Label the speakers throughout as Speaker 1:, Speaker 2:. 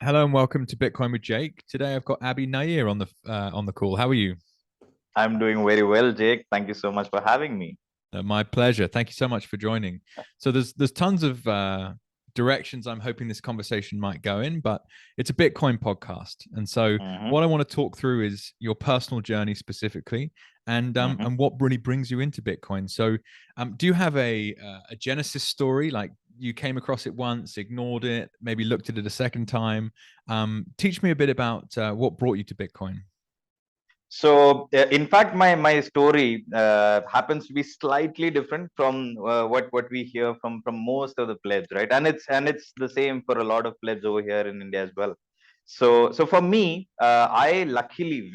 Speaker 1: Hello and welcome to Bitcoin with Jake. Today I've got Abhi Nair on the call. How are you?
Speaker 2: I'm doing very well, Jake. Thank you so much for having me.
Speaker 1: My pleasure. Thank you so much for joining. So there's tons of directions I'm hoping this conversation might go in, but it's a Bitcoin podcast, and so
Speaker 2: hmm
Speaker 1: what I want to talk through is your personal journey specifically,
Speaker 2: hmm
Speaker 1: and what really brings you into Bitcoin. So, do you have a genesis story, like you came across it once, ignored it, maybe looked at it a second time? Teach me a bit about what brought you to Bitcoin.
Speaker 2: In fact, my story happens to be slightly different from what we hear from most of the plebs, right? And it's the same for a lot of plebs over here in India as well. So for me, I luckily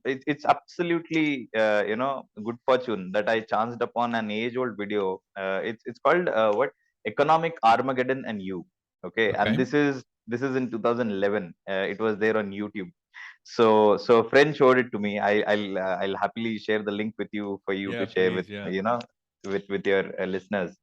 Speaker 2: it's absolutely good fortune that I chanced upon an age-old video. It's called what Economic Armageddon and You. Okay, and
Speaker 1: Okay.
Speaker 2: this is in 2011. It was there on YouTube. So a friend showed it to me. I'll happily share the link with you for you
Speaker 1: Yeah,
Speaker 2: to share
Speaker 1: please.
Speaker 2: with
Speaker 1: Yeah.
Speaker 2: with your listeners.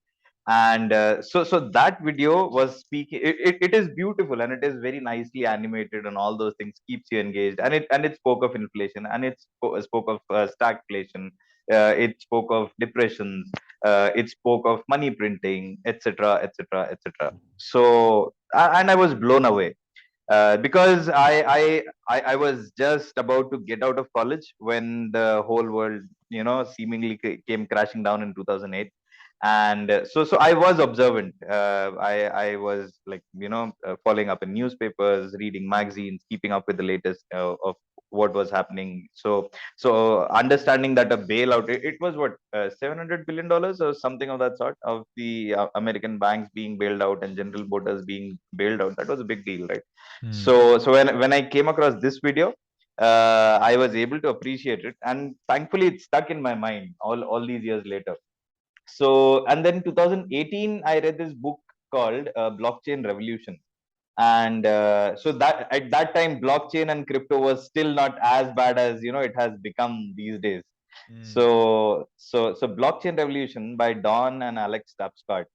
Speaker 2: And so that video was speaking. It is beautiful and it is very nicely animated and all those things keeps you engaged. And it spoke of inflation, and spoke of stagflation. It spoke of depressions. It spoke of money printing, etc., etc., etc. And I was blown away because I was just about to get out of college when the whole world, seemingly came crashing down in 2008. And so I was observant. I was like, following up in newspapers, reading magazines, keeping up with the latest of what was happening. So understanding that a bailout, it was what, $700 billion or something of that sort, of the American banks being bailed out and General Motors being bailed out. That was a big deal, right?
Speaker 1: Hmm.
Speaker 2: So when I came across this video, I was able to appreciate it, and thankfully it stuck in my mind all these years later. So, and then 2018, I read this book called Blockchain Revolution. And so that at that time, blockchain and crypto was still not as bad as it has become these days.
Speaker 1: Hmm.
Speaker 2: So Blockchain Revolution by Don and Alex Tapscott.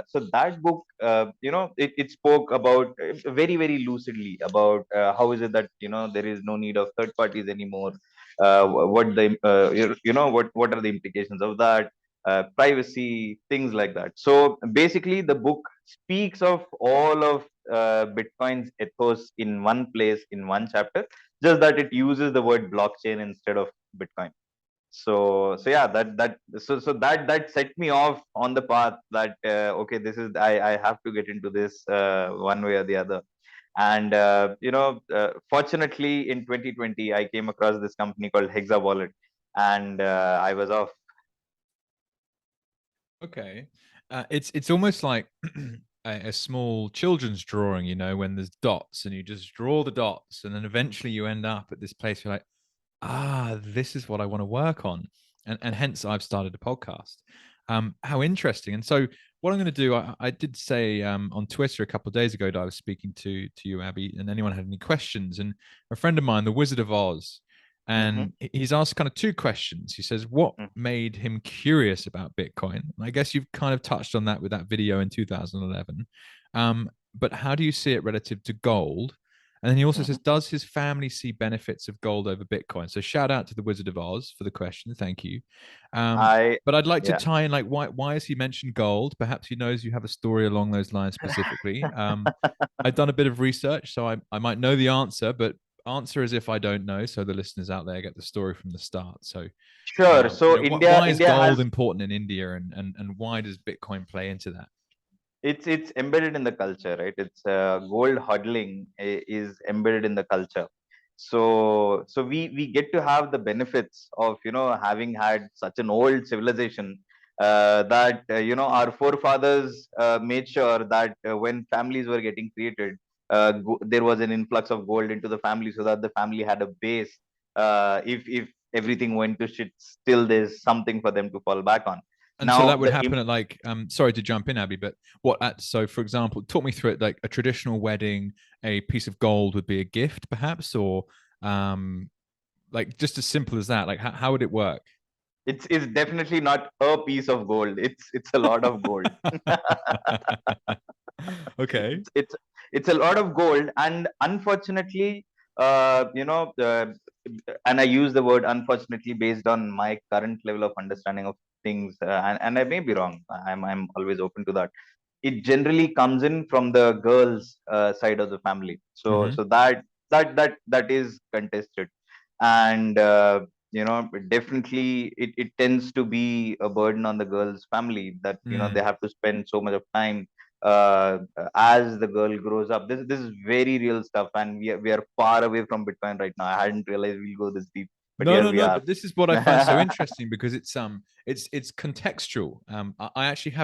Speaker 2: So that book, it spoke about very lucidly about how is it that there is no need of third parties anymore. What are the implications of that? Privacy, things like that. So basically, the book speaks of all of Bitcoin's ethos in one place, in one chapter, just that it uses the word blockchain instead of Bitcoin. So yeah, that set me off on the path that okay, this is, I have to get into this one way or the other. And fortunately, in 2020, I came across this company called Hexa Wallet, and I was off.
Speaker 1: Okay. It's almost like a small children's drawing, when there's dots and you just draw the dots, and then eventually you end up at this place you're like, this is what I want to work on. And hence I've started a podcast. How interesting. And so what I'm going to do, I did say on Twitter a couple of days ago that I was speaking to you, Abby, and anyone had any questions. And a friend of mine, the Wizard of Oz,
Speaker 2: hmm
Speaker 1: and he's asked kind of two questions. He says, what made him curious about Bitcoin? And I guess you've kind of touched on that with that video in 2011. But how do you see it relative to gold? And then he also
Speaker 2: hmm
Speaker 1: says, does his family see benefits of gold over Bitcoin? So shout out to the Wizard of Oz for the question. Thank you.
Speaker 2: I
Speaker 1: But I'd like to
Speaker 2: Yeah.
Speaker 1: tie in, like, why has he mentioned gold? Perhaps he knows you have a story along those lines specifically. I've done a bit of research, so I might know the answer, but answer as if I don't know, so the listeners out there get the story from the start. So,
Speaker 2: Sure. So India
Speaker 1: why is
Speaker 2: India
Speaker 1: gold
Speaker 2: has,
Speaker 1: important in India, and why does Bitcoin play into that?
Speaker 2: it's embedded in the culture, right? It's gold hodling is embedded in the culture. So we get to have the benefits of having had such an old civilization, that our forefathers made sure that when families were getting created, there was an influx of gold into the family, so that the family had a base. If everything went to shit, still there's something for them to fall back on.
Speaker 1: And so that
Speaker 2: Now
Speaker 1: would happen at, like, sorry to jump in, Abby, but so for example, talk me through it. Like a traditional wedding, a piece of gold would be a gift, perhaps, or um, like just as simple as that. Like how would it work?
Speaker 2: it's definitely not a piece of gold. It's a lot of gold.
Speaker 1: Okay.
Speaker 2: it's it's it's a lot of gold. And unfortunately, you know, and I use the word unfortunately based on my current level of understanding of things, and I may be wrong. I'm always open to that. It generally comes in from the girls' side of the family. So
Speaker 1: Hmm.
Speaker 2: so that is contested, and you know, definitely it tends to be a burden on the girl's family, that you know, they
Speaker 1: Mm.
Speaker 2: have to spend so much of time as the girl grows up. This is very real stuff, and we are far away from Bitcoin right now. I hadn't realized we'll go this deep, but
Speaker 1: No,
Speaker 2: here
Speaker 1: no,
Speaker 2: we
Speaker 1: no.
Speaker 2: are.
Speaker 1: But this is what I find so interesting because it's contextual. I actually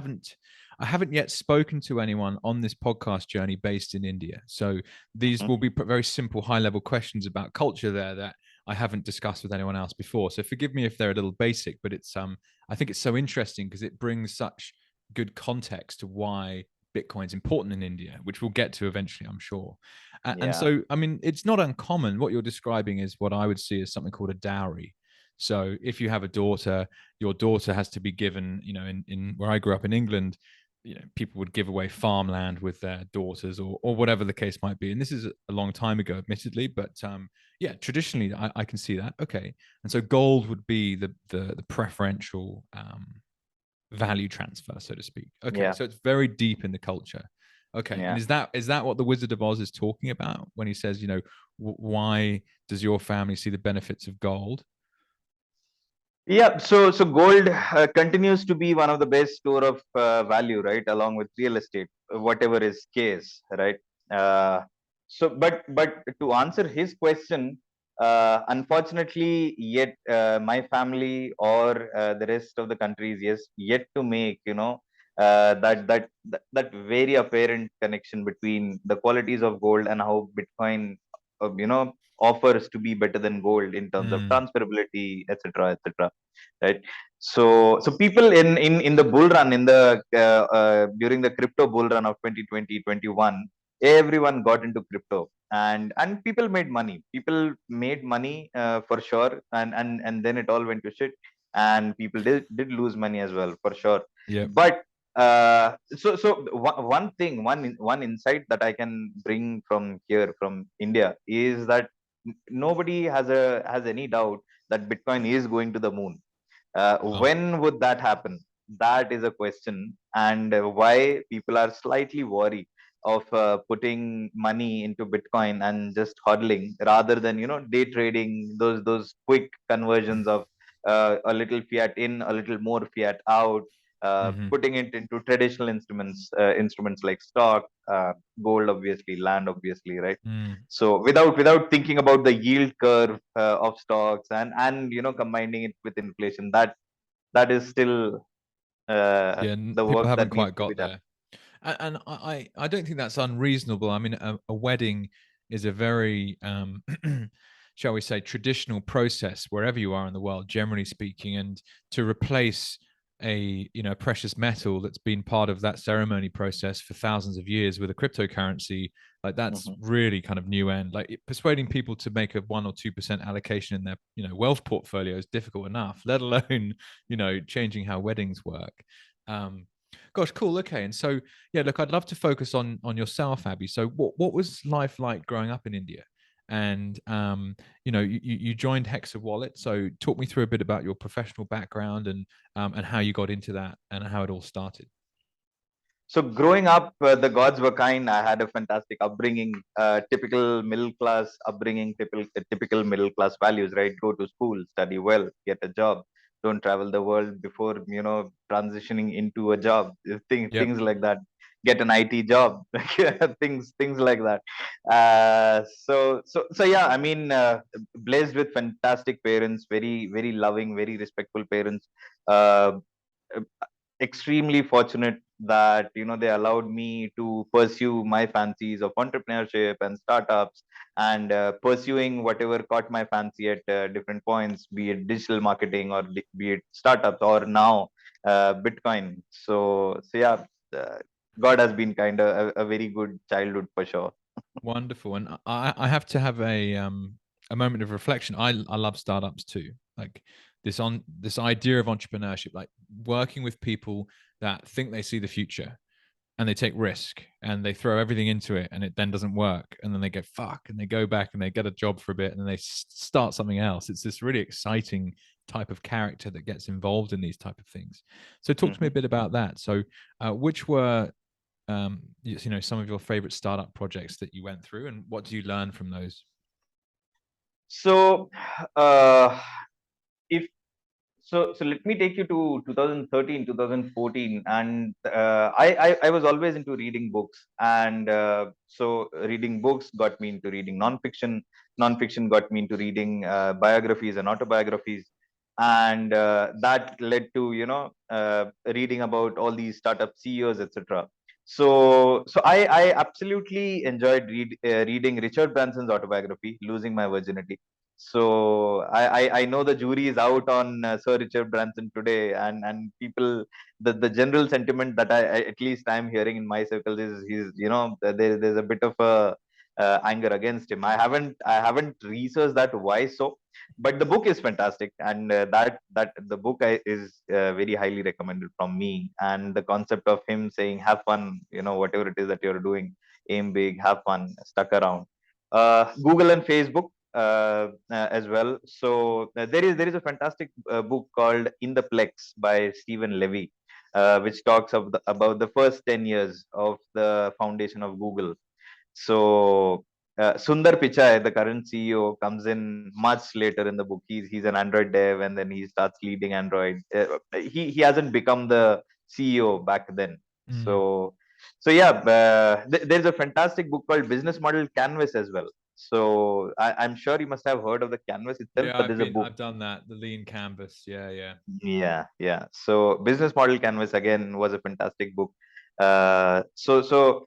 Speaker 1: I haven't yet spoken to anyone on this podcast journey based in India. So these
Speaker 2: Mhm.
Speaker 1: will be very simple, high level questions about culture there that I haven't discussed with anyone else before. So forgive me if they're a little basic, but it's I think it's so interesting because it brings such good context to why Bitcoin's important in India, which we'll get to eventually, I'm sure. And
Speaker 2: Yeah.
Speaker 1: so, I mean, it's not uncommon. What you're describing is what I would see as something called a dowry. So if you have a daughter, your daughter has to be given, you know, in where I grew up in England, you know, people would give away farmland with their daughters or whatever the case might be. And this is a long time ago, admittedly, but yeah, traditionally I can see that. Okay. And so gold would be the preferential value transfer, so to speak. Okay,
Speaker 2: Yeah.
Speaker 1: so it's very deep in the culture. Okay, and
Speaker 2: Yeah.
Speaker 1: is that what the Wizard of Oz is talking about when he says, you know, why does your family see the benefits of gold?
Speaker 2: Yeah, so gold continues to be one of the best store of value, right? Along with real estate, whatever is case, right? Uh, but to answer his question, unfortunately, yet my family or the rest of the countries, yes, yet to make, you know, that very apparent connection between the qualities of gold and how Bitcoin, you know, offers to be better than gold in terms of
Speaker 1: Mm,
Speaker 2: transferability, etc., etc. Right. So people in the bull run, in the during the crypto bull run of 2020-21, everyone got into crypto, and people made money. People made money for sure, and then it all went to shit, and people did lose money as well, for sure.
Speaker 1: yep.
Speaker 2: But so one thing, one insight that I can bring from here, from India, is that nobody has any doubt that Bitcoin is going to the moon.
Speaker 1: Wow.
Speaker 2: When would that happen? That is a question, and why people are slightly worried of putting money into Bitcoin and just hodling, rather than, you know, day trading, those quick conversions of a little fiat in, a little more fiat out,
Speaker 1: Hmm.
Speaker 2: putting it into traditional instruments like stock, gold, obviously, land, obviously, right?
Speaker 1: Mm.
Speaker 2: So without thinking about the yield curve of stocks, and you know, combining it with inflation, that is still
Speaker 1: Yeah,
Speaker 2: the
Speaker 1: people
Speaker 2: work
Speaker 1: haven't
Speaker 2: that needs
Speaker 1: quite
Speaker 2: to be
Speaker 1: got
Speaker 2: done.
Speaker 1: there. And I don't think that's unreasonable. I mean, a wedding is a very shall we say traditional process wherever you are in the world, generally speaking, and to replace a, you know, precious metal that's been part of that ceremony process for thousands of years with a cryptocurrency, like that's
Speaker 2: Mhm.
Speaker 1: really kind of new end. Like persuading people to make a 1 or 2% allocation in their, you know, wealth portfolio is difficult enough, let alone, you know, changing how weddings work. um Gosh, cool. Okay, and so yeah, look, I'd love to focus on yourself, Abby. So what was life like growing up in India? And you know, you joined Hexa Wallet. So talk me through a bit about your professional background and how you got into that and how it all started.
Speaker 2: So growing up, the gods were kind. I had a fantastic upbringing, typical middle class upbringing, typical middle class values, right? Go to school, study well, get a job, don't travel the world before, you know, transitioning into a job.
Speaker 1: Yep.
Speaker 2: Things like that. Get an IT job, things like that. So yeah, I mean, blessed with fantastic parents, very loving, very respectful parents. Uh, Extremely fortunate that, you know, they allowed me to pursue my fancies of entrepreneurship and startups, and pursuing whatever caught my fancy at different points, be it digital marketing, or be it startups, or now Bitcoin. So yeah, uh, God has been kind of a very good childhood, for sure.
Speaker 1: Wonderful. And I have to have a moment of reflection. I love startups too. Like this idea of entrepreneurship, like working with people that think they see the future. and they take risk and they throw everything into it and it then doesn't work, and then they go fuck and they go back and they get a job for a bit and then they start something else. It's this really exciting type of character that gets involved in these type of things. So talk to me a
Speaker 2: Mhm.
Speaker 1: bit about that. So which were some of your favorite startup projects that you went through, and what do you learn from those?
Speaker 2: So, uh, if so let me take you to 2013, 2014, and I was always into reading books, and so reading books got me into reading nonfiction got me into reading biographies and autobiographies, and that led to reading about all these startup CEOs, etc. So I absolutely enjoyed reading Richard Branson's autobiography, Losing My Virginity. So I know the jury is out on Sir Richard Branson today, and people, the general sentiment that at least I'm hearing in my circles is he's, there's a bit of a anger against him. I haven't researched that why so, but the book is fantastic, and that the book is very highly recommended from me. And the concept of him saying have fun, whatever it is that you're doing, aim big, have fun, stuck around. Google and Facebook as well. So there is a fantastic book called In the Plex by Stephen Levy, which talks about the first 10 years of the foundation of Google. So Sundar Pichai, the current CEO, comes in much later in the book. He's an Android dev, and then he starts leading Android. He hasn't become the CEO back then.
Speaker 1: Mm.
Speaker 2: So yeah, there's a fantastic book called Business Model Canvas as well. So I'm sure you must have heard of the Canvas itself,
Speaker 1: Yeah,
Speaker 2: but there's a book.
Speaker 1: I've done that, the lean canvas. Yeah, yeah.
Speaker 2: Yeah. So Business Model Canvas again was a fantastic book. So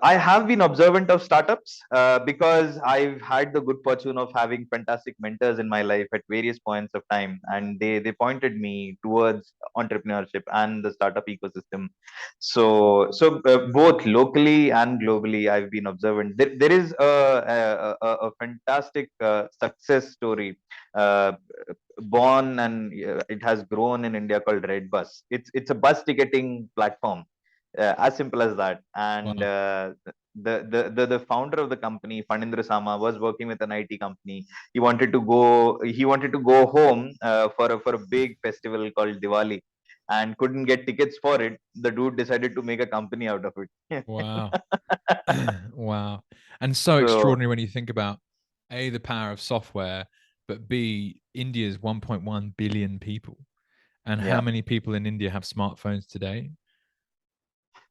Speaker 2: I have been observant of startups because I've had the good fortune of having fantastic mentors in my life at various points of time, and they pointed me towards entrepreneurship and the startup ecosystem. So both locally and globally, I've been observant. There is a fantastic success story. Uh, Born, and it has grown in India, called Redbus. It's a bus ticketing platform, as simple as that. And
Speaker 1: Wow.
Speaker 2: the founder of the company, Fanindra Sama, was working with an IT company. He wanted to go home for a big festival called Diwali, and couldn't get tickets for it. The dude decided to make a company out of it.
Speaker 1: Wow. Wow. And so
Speaker 2: So
Speaker 1: extraordinary when you think about A, the power of software, but B, India's 1.1 billion people. And how
Speaker 2: yeah,
Speaker 1: many people in India have smartphones today?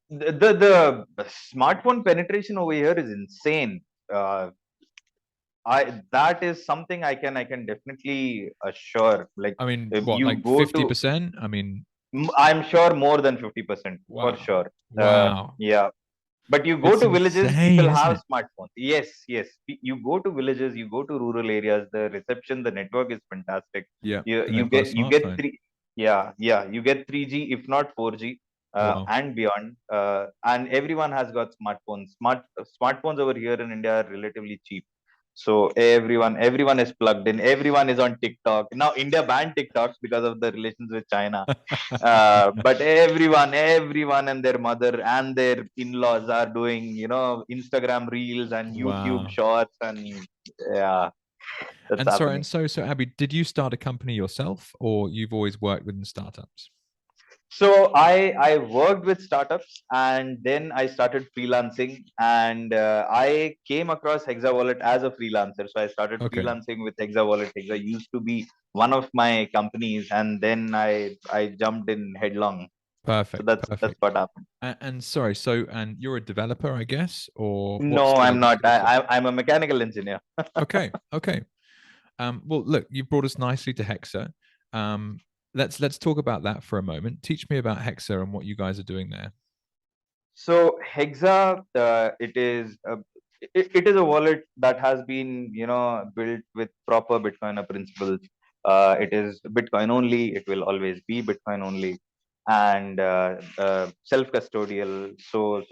Speaker 2: the smartphone penetration over here is insane. Uh, I That is something I can definitely assure. Like,
Speaker 1: I mean,
Speaker 2: if
Speaker 1: what,
Speaker 2: you
Speaker 1: like
Speaker 2: go to,
Speaker 1: 50%? I mean,
Speaker 2: I'm sure more than 50% for
Speaker 1: wow.
Speaker 2: sure.
Speaker 1: Wow.
Speaker 2: Yeah, but you go
Speaker 1: It's
Speaker 2: to villages, people
Speaker 1: insane, isn't
Speaker 2: have
Speaker 1: it?
Speaker 2: smartphones. Yes, yes. You go to villages, you go to rural areas. The reception, the network is fantastic.
Speaker 1: Yeah.
Speaker 2: You
Speaker 1: And
Speaker 2: you
Speaker 1: they've got a
Speaker 2: get you get
Speaker 1: smartphone.
Speaker 2: three. Yeah. You get 3G, if not 4G,
Speaker 1: Wow.
Speaker 2: and beyond. And everyone has got smartphones. Smartphones over here in India are relatively cheap. So everyone is plugged in. Everyone is on TikTok now. India banned TikTok because of the relations with China, but everyone and their mother and their in-laws are doing, Instagram reels and YouTube
Speaker 1: Wow.
Speaker 2: shorts, and yeah, that's
Speaker 1: And sorry,
Speaker 2: happening.
Speaker 1: and so Abby, did you start a company yourself, or you've always worked within startups?
Speaker 2: So I worked with startups, and then I started freelancing, and I came across Hexa Wallet as a freelancer. So I started
Speaker 1: Okay.
Speaker 2: freelancing with Hexa Wallet. Hexa used to be one of my companies, and then I jumped in headlong. So
Speaker 1: Perfect.
Speaker 2: that's
Speaker 1: Perfect.
Speaker 2: what happened.
Speaker 1: And sorry, so and you're a developer, I guess, or what
Speaker 2: No, I'm
Speaker 1: skill
Speaker 2: not.
Speaker 1: skill set?
Speaker 2: I'm a mechanical engineer.
Speaker 1: Okay. Okay. Well, look, you brought us nicely to Hexa. Let's talk about that for a moment. Teach me about Hexa and what you guys are doing there.
Speaker 2: So Hexa, it is a wallet that has been, built with proper Bitcoiner principles. It is Bitcoin only. It will always be Bitcoin only, and self custodial. So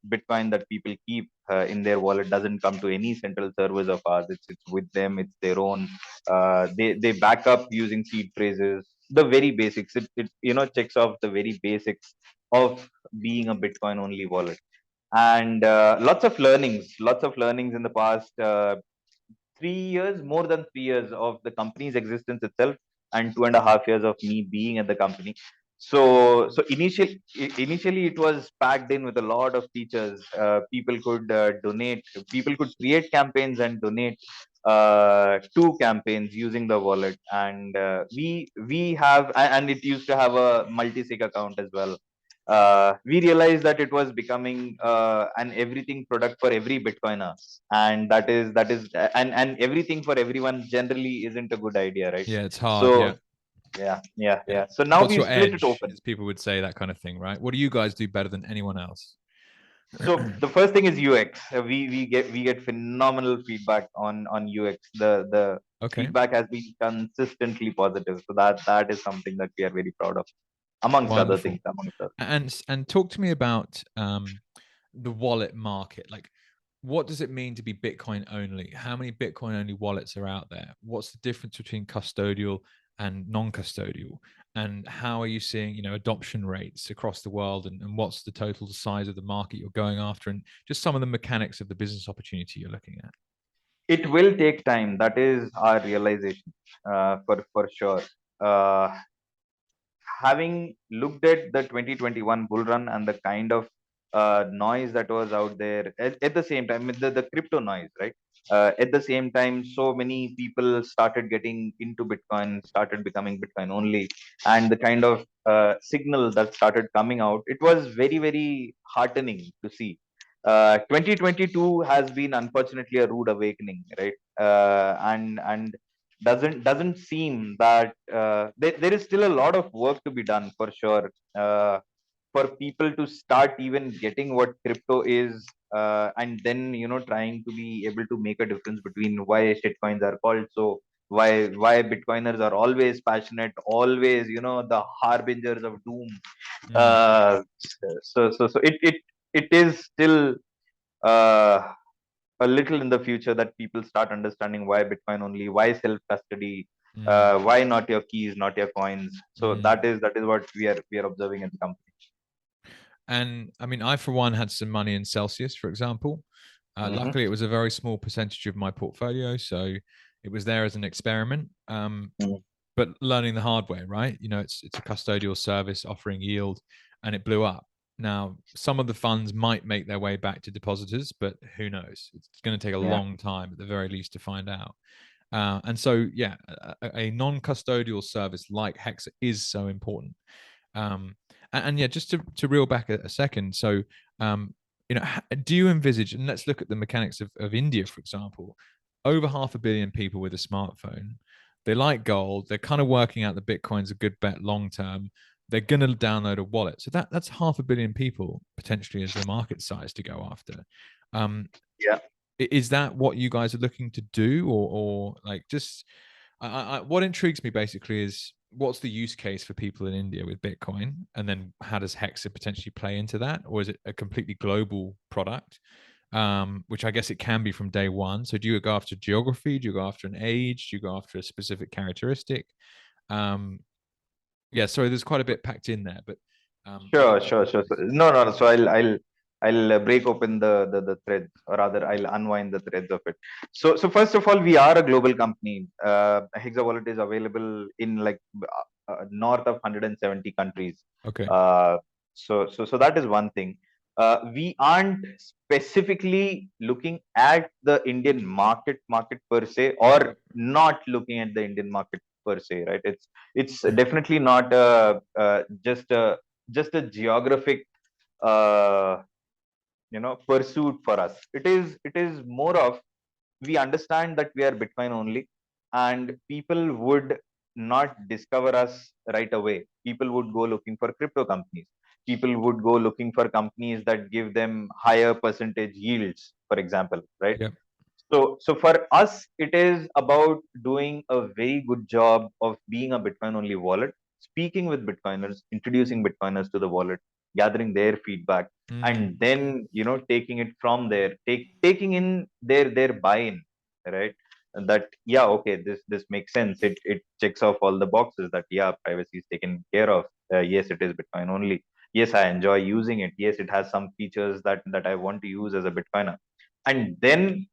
Speaker 2: Bitcoin that people keep in their wallet doesn't come to any central servers of ours. It's with them. It's their own. They back up using seed phrases. The very basics. It checks off the very basics of being a Bitcoin only wallet. And lots of learnings in the past 3 years, more than 3 years of the company's existence itself, and 2.5 years of me being at the company. So initially it was packed in with a lot of features. People could donate, people could create campaigns and donate to campaigns using the wallet, and we have, and it used to have a multi-sig account as well. We realized that it was becoming an everything product for every Bitcoiner, and that is and everything for everyone generally isn't a good idea, right?
Speaker 1: Yeah, it's hard. Yeah.
Speaker 2: So yeah, yeah,
Speaker 1: Yeah.
Speaker 2: yeah. So now
Speaker 1: What's
Speaker 2: we've
Speaker 1: your
Speaker 2: split it
Speaker 1: edge?
Speaker 2: open.
Speaker 1: As people would say, that kind of thing, right? What do you guys do better than anyone else?
Speaker 2: So the first thing is UX. We get phenomenal feedback on UX. The
Speaker 1: Okay.
Speaker 2: feedback has been consistently positive. So that is something that we are very proud of, amongst other things.
Speaker 1: Wonderful.
Speaker 2: Amongst other.
Speaker 1: And talk to me about the wallet market. Like, what does it mean to be Bitcoin only? How many Bitcoin only wallets are out there? What's the difference between custodial and non-custodial? And how are you seeing, adoption rates across the world? And what's the total size of the market you're going after? And just some of the mechanics of the business opportunity you're looking at.
Speaker 2: It will take time. That is our realization, for sure. Uh, Having looked at the 2021 bull run and the kind of noise that was out there at the same time, the crypto noise, right? At the same time, so many people started getting into Bitcoin, started becoming Bitcoin only, and the kind of signal that started coming out, it was very, very heartening to see. 2022 has been unfortunately a rude awakening, right? And doesn't seem that there is still a lot of work to be done, for sure, for people to start even getting what crypto is, and then trying to be able to make a difference between why shitcoins are called so, why Bitcoiners are always passionate, always the harbingers of doom.
Speaker 1: Mm,
Speaker 2: uh, so it is still uh, a little in the future that people start understanding why Bitcoin only, why self custody,
Speaker 1: mm,
Speaker 2: why not your keys, not your coins. So
Speaker 1: mm.
Speaker 2: that is what we are observing at the company.
Speaker 1: And I mean, I, for one, had some money in Celsius, for example.
Speaker 2: Hmm.
Speaker 1: Luckily, it was a very small percentage of my portfolio. So it was there as an experiment. But learning the hard way, right? It's a custodial service offering yield, and it blew up. Now, some of the funds might make their way back to depositors, but who knows? It's going to take a
Speaker 2: Yeah,
Speaker 1: long time, at the very least, to find out. And so, yeah, a non-custodial service like Hexa is so important. And yeah, just to reel back a second. So, do you envisage? And let's look at the mechanics of India, for example. Over 500 million people with a smartphone. They like gold. They're kind of working out that Bitcoin's a good bet long term. They're going to download a wallet. So that's 500 million people potentially as the market size to go after. Um,
Speaker 2: yeah.
Speaker 1: is that what you guys are looking to do, or like just what intrigues me basically is what's the use case for people in India with Bitcoin, and then how does Hexa potentially play into that, or is it a completely global product? Which I guess it can be from day one. So do you go after geography? Do you go after an age? Do you go after a specific characteristic? Um, yeah, sorry, there's quite a bit packed in there, but I'd
Speaker 2: Sure,
Speaker 1: love to
Speaker 2: sure,
Speaker 1: hear
Speaker 2: sure.
Speaker 1: this.
Speaker 2: No, no, no. So I'll break open the threads, or rather, I'll unwind the threads of it. So first of all, we are a global company. Hexa Wallet is available in like north of 170 countries.
Speaker 1: Okay.
Speaker 2: Uh, so that is one thing. We aren't specifically looking at the Indian market per se, or
Speaker 1: Yep.
Speaker 2: not looking at the Indian market per se, right? It's
Speaker 1: Mm,
Speaker 2: definitely not just a geographic uh, pursuit for us. It is more of, we understand that we are Bitcoin only, and people would not discover us right away. People would go looking for crypto companies. People would go looking for companies that give them higher percentage yields, for example, right?
Speaker 1: yep.
Speaker 2: So for us, it is about doing a very good job of being a Bitcoin only wallet, speaking with Bitcoiners, introducing Bitcoiners to the wallet, gathering their feedback,
Speaker 1: Mm,
Speaker 2: and then taking it from there, taking in their buy-in, right? And that, yeah, okay, this makes sense. It checks off all the boxes that, yeah, privacy is taken care of. Yes, it is Bitcoin only. Yes, I enjoy using it. Yes, it has some features that I want to use as a Bitcoiner. And then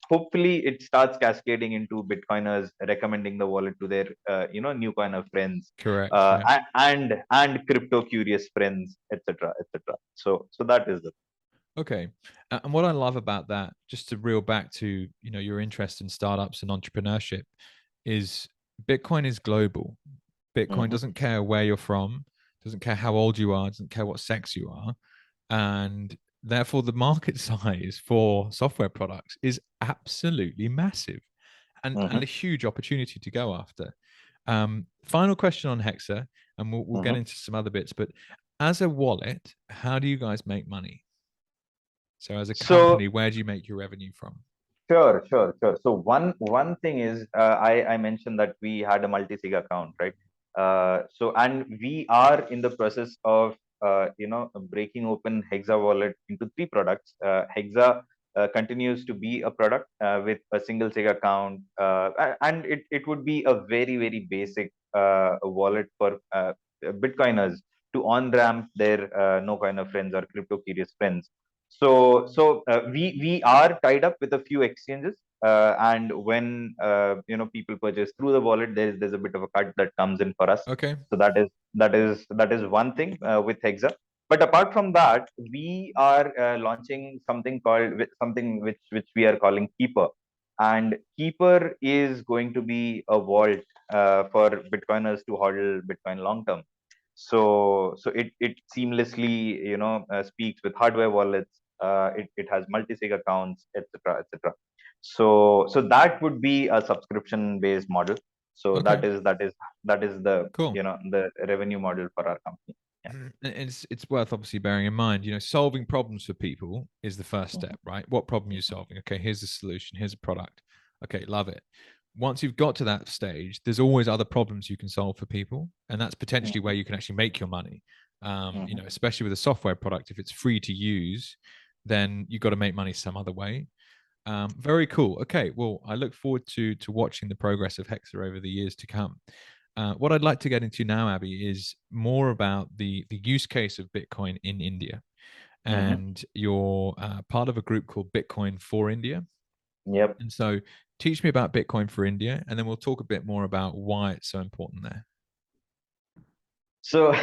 Speaker 2: hopefully it starts cascading into Bitcoiners recommending the wallet to their new coiner friends,
Speaker 1: Correct. Yeah.
Speaker 2: and crypto curious friends, etc., etc. So that is it.
Speaker 1: Okay. And what I love about that, just to reel back to, your interest in startups and entrepreneurship, is Bitcoin is global. Bitcoin
Speaker 2: Mm-hmm,
Speaker 1: doesn't care where you're from, doesn't care how old you are, doesn't care what sex you are. And therefore, the market size for software products is absolutely massive and
Speaker 2: mm-hmm,
Speaker 1: a huge opportunity to go after. Final question on Hexa, and we'll get
Speaker 2: mm-hmm.
Speaker 1: into some other bits. But as a wallet, how do you guys make money? So as a
Speaker 2: So
Speaker 1: company, where do you make your revenue from?
Speaker 2: sure, sure, sure. So one thing is, I mentioned that we had a multi-sig account, right? So and we are in the process of breaking open Hexa Wallet into three products. Hexa continues to be a product with a single sig account, and it would be a very very basic wallet for Bitcoiners to on ramp their no coiner friends or crypto curious friends. We are tied up with a few exchanges, and when people purchase through the wallet, there's a bit of a cut that comes in for us.
Speaker 1: Okay.
Speaker 2: So that is one thing with Hexa. But apart from that, we are launching something which we are calling Keeper, and Keeper is going to be a vault for Bitcoiners to hodl Bitcoin long term. So it seamlessly speaks with hardware wallets. It has multi-sig accounts, etc., etc. So that would be a subscription based model. So
Speaker 1: Okay.
Speaker 2: that is the
Speaker 1: Cool.
Speaker 2: the revenue model for our company. Yeah.
Speaker 1: And it's worth obviously bearing in mind, solving problems for people is the first
Speaker 2: Mhm,
Speaker 1: step, right? What problem are you
Speaker 2: mhm,
Speaker 1: solving? Okay, here's the solution, here's a product. Okay, love it. Once you've got to that stage, there's always other problems you can solve for people, and that's potentially where
Speaker 2: mhm,
Speaker 1: you can actually make your money.
Speaker 2: mhm.
Speaker 1: Especially with a software product, if it's free to use, then you've got to make money some other way. Very cool. Okay, well, I look forward to watching the progress of Hexa over the years to come. What I'd like to get into now, Abby, is more about the use case of Bitcoin in India.
Speaker 2: Mhm.
Speaker 1: And you're part of a group called Bitcoin for India.
Speaker 2: Yep.
Speaker 1: And so, teach me about Bitcoin for India, and then we'll talk a bit more about why it's so important there.
Speaker 2: So,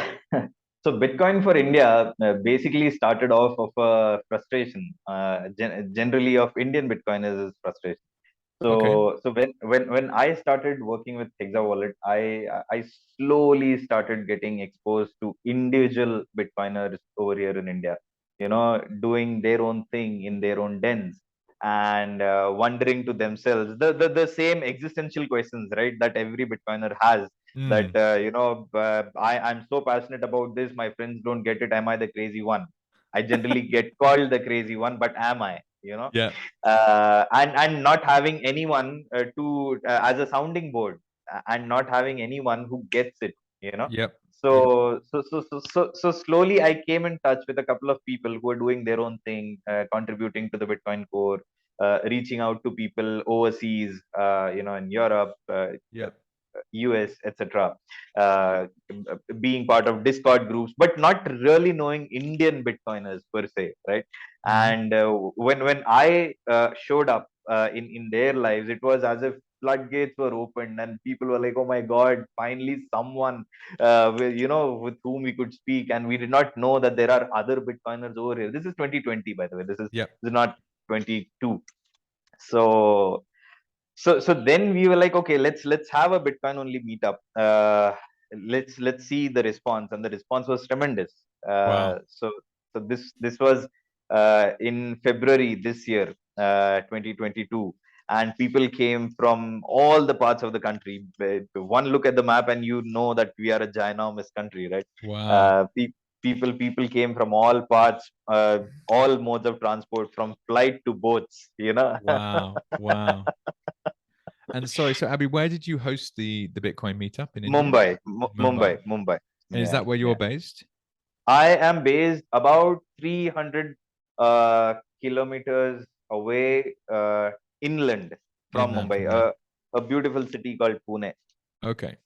Speaker 2: so Bitcoin for India basically started off of a frustration, generally of Indian Bitcoiners' is frustration.
Speaker 1: Okay.
Speaker 2: So when I started working with Hexa Wallet, I slowly started getting exposed to individual Bitcoiners over here in India, doing their own thing in their own dens, and wondering to themselves the same existential questions, right, that every Bitcoiner has. That
Speaker 1: Mm,
Speaker 2: I'm so passionate about this, my friends don't get it. Am I the crazy one? I generally get called the crazy one, but am I?
Speaker 1: yeah.
Speaker 2: And not having anyone to as a sounding board, and not having anyone who gets it you know
Speaker 1: Yep. Yep.
Speaker 2: so slowly I came in touch with a couple of people who are doing their own thing, contributing to the Bitcoin core, reaching out to people overseas, in Europe,
Speaker 1: Yep.
Speaker 2: US, etc., uh, being part of Discord groups, but not really knowing Indian Bitcoiners per se, right?
Speaker 1: Hmm.
Speaker 2: And when I showed up in their lives, it was as if floodgates were opened, and people were like, "Oh my God, finally someone with whom we could speak." And we did not know that there are other Bitcoiners over here. This is 2020, by the way.
Speaker 1: Yep.
Speaker 2: This is not 22. So so so then we were like, okay, let's have a Bitcoin only meetup. Let's see the response, and the response was tremendous.
Speaker 1: Wow.
Speaker 2: So this was in February this year, 2022, and people came from all the parts of the country. One look at the map and you know that we are a ginormous country, right?
Speaker 1: Wow.
Speaker 2: People came from all parts, all modes of transport, from flight to boats,
Speaker 1: Wow. Wow. And sorry, so Abby, where did you host the Bitcoin meetup in India? Mumbai.
Speaker 2: Mumbai.
Speaker 1: And is
Speaker 2: Yeah,
Speaker 1: that where you're
Speaker 2: yeah.
Speaker 1: based?
Speaker 2: I am based about 300 kilometers away, inland from
Speaker 1: Inland
Speaker 2: Mumbai,
Speaker 1: from there.
Speaker 2: a beautiful city called Pune.
Speaker 1: Okay.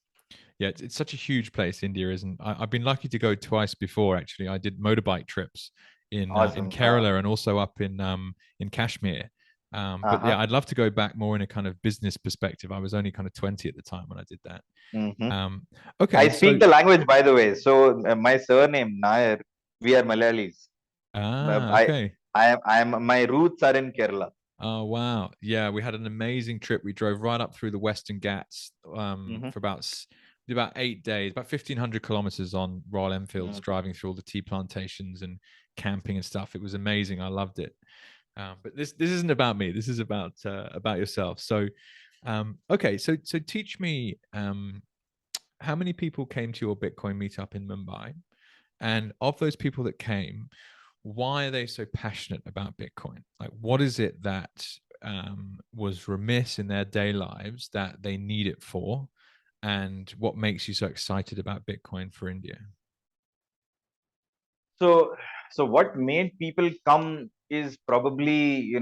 Speaker 1: Yeah, it's such a huge place, India, isn't? I've been lucky to go twice before. Actually, I did motorbike trips in
Speaker 2: Awesome.
Speaker 1: Kerala and also up in Kashmir. But yeah,
Speaker 2: Uh-huh.
Speaker 1: I'd love to go back more in a kind of business perspective. I was only kind of 20 at the time when I did that.
Speaker 2: Hmm.
Speaker 1: Um,
Speaker 2: I
Speaker 1: okay,
Speaker 2: speak
Speaker 1: so
Speaker 2: the language, by the way. So my surname Nair, we are Malayalis. But
Speaker 1: okay.
Speaker 2: my roots are in Kerala.
Speaker 1: Oh wow. Yeah, we had an amazing trip. We drove right up through the Western Ghats
Speaker 2: Hmm.
Speaker 1: for about 8 days, about 1,500 kilometers on Royal Enfields,
Speaker 2: Hmm.
Speaker 1: driving through all the tea plantations and camping and stuff. It was amazing. I loved it. But this isn't about me. This is about yourself. So, okay. So teach me how many people came to your Bitcoin meetup in Mumbai, and of those people that came, why are they so passionate about Bitcoin? Like, what is it that was remiss in their day lives that they need it for? And what makes you so excited about Bitcoin for India?
Speaker 2: So, so what made people come is probably,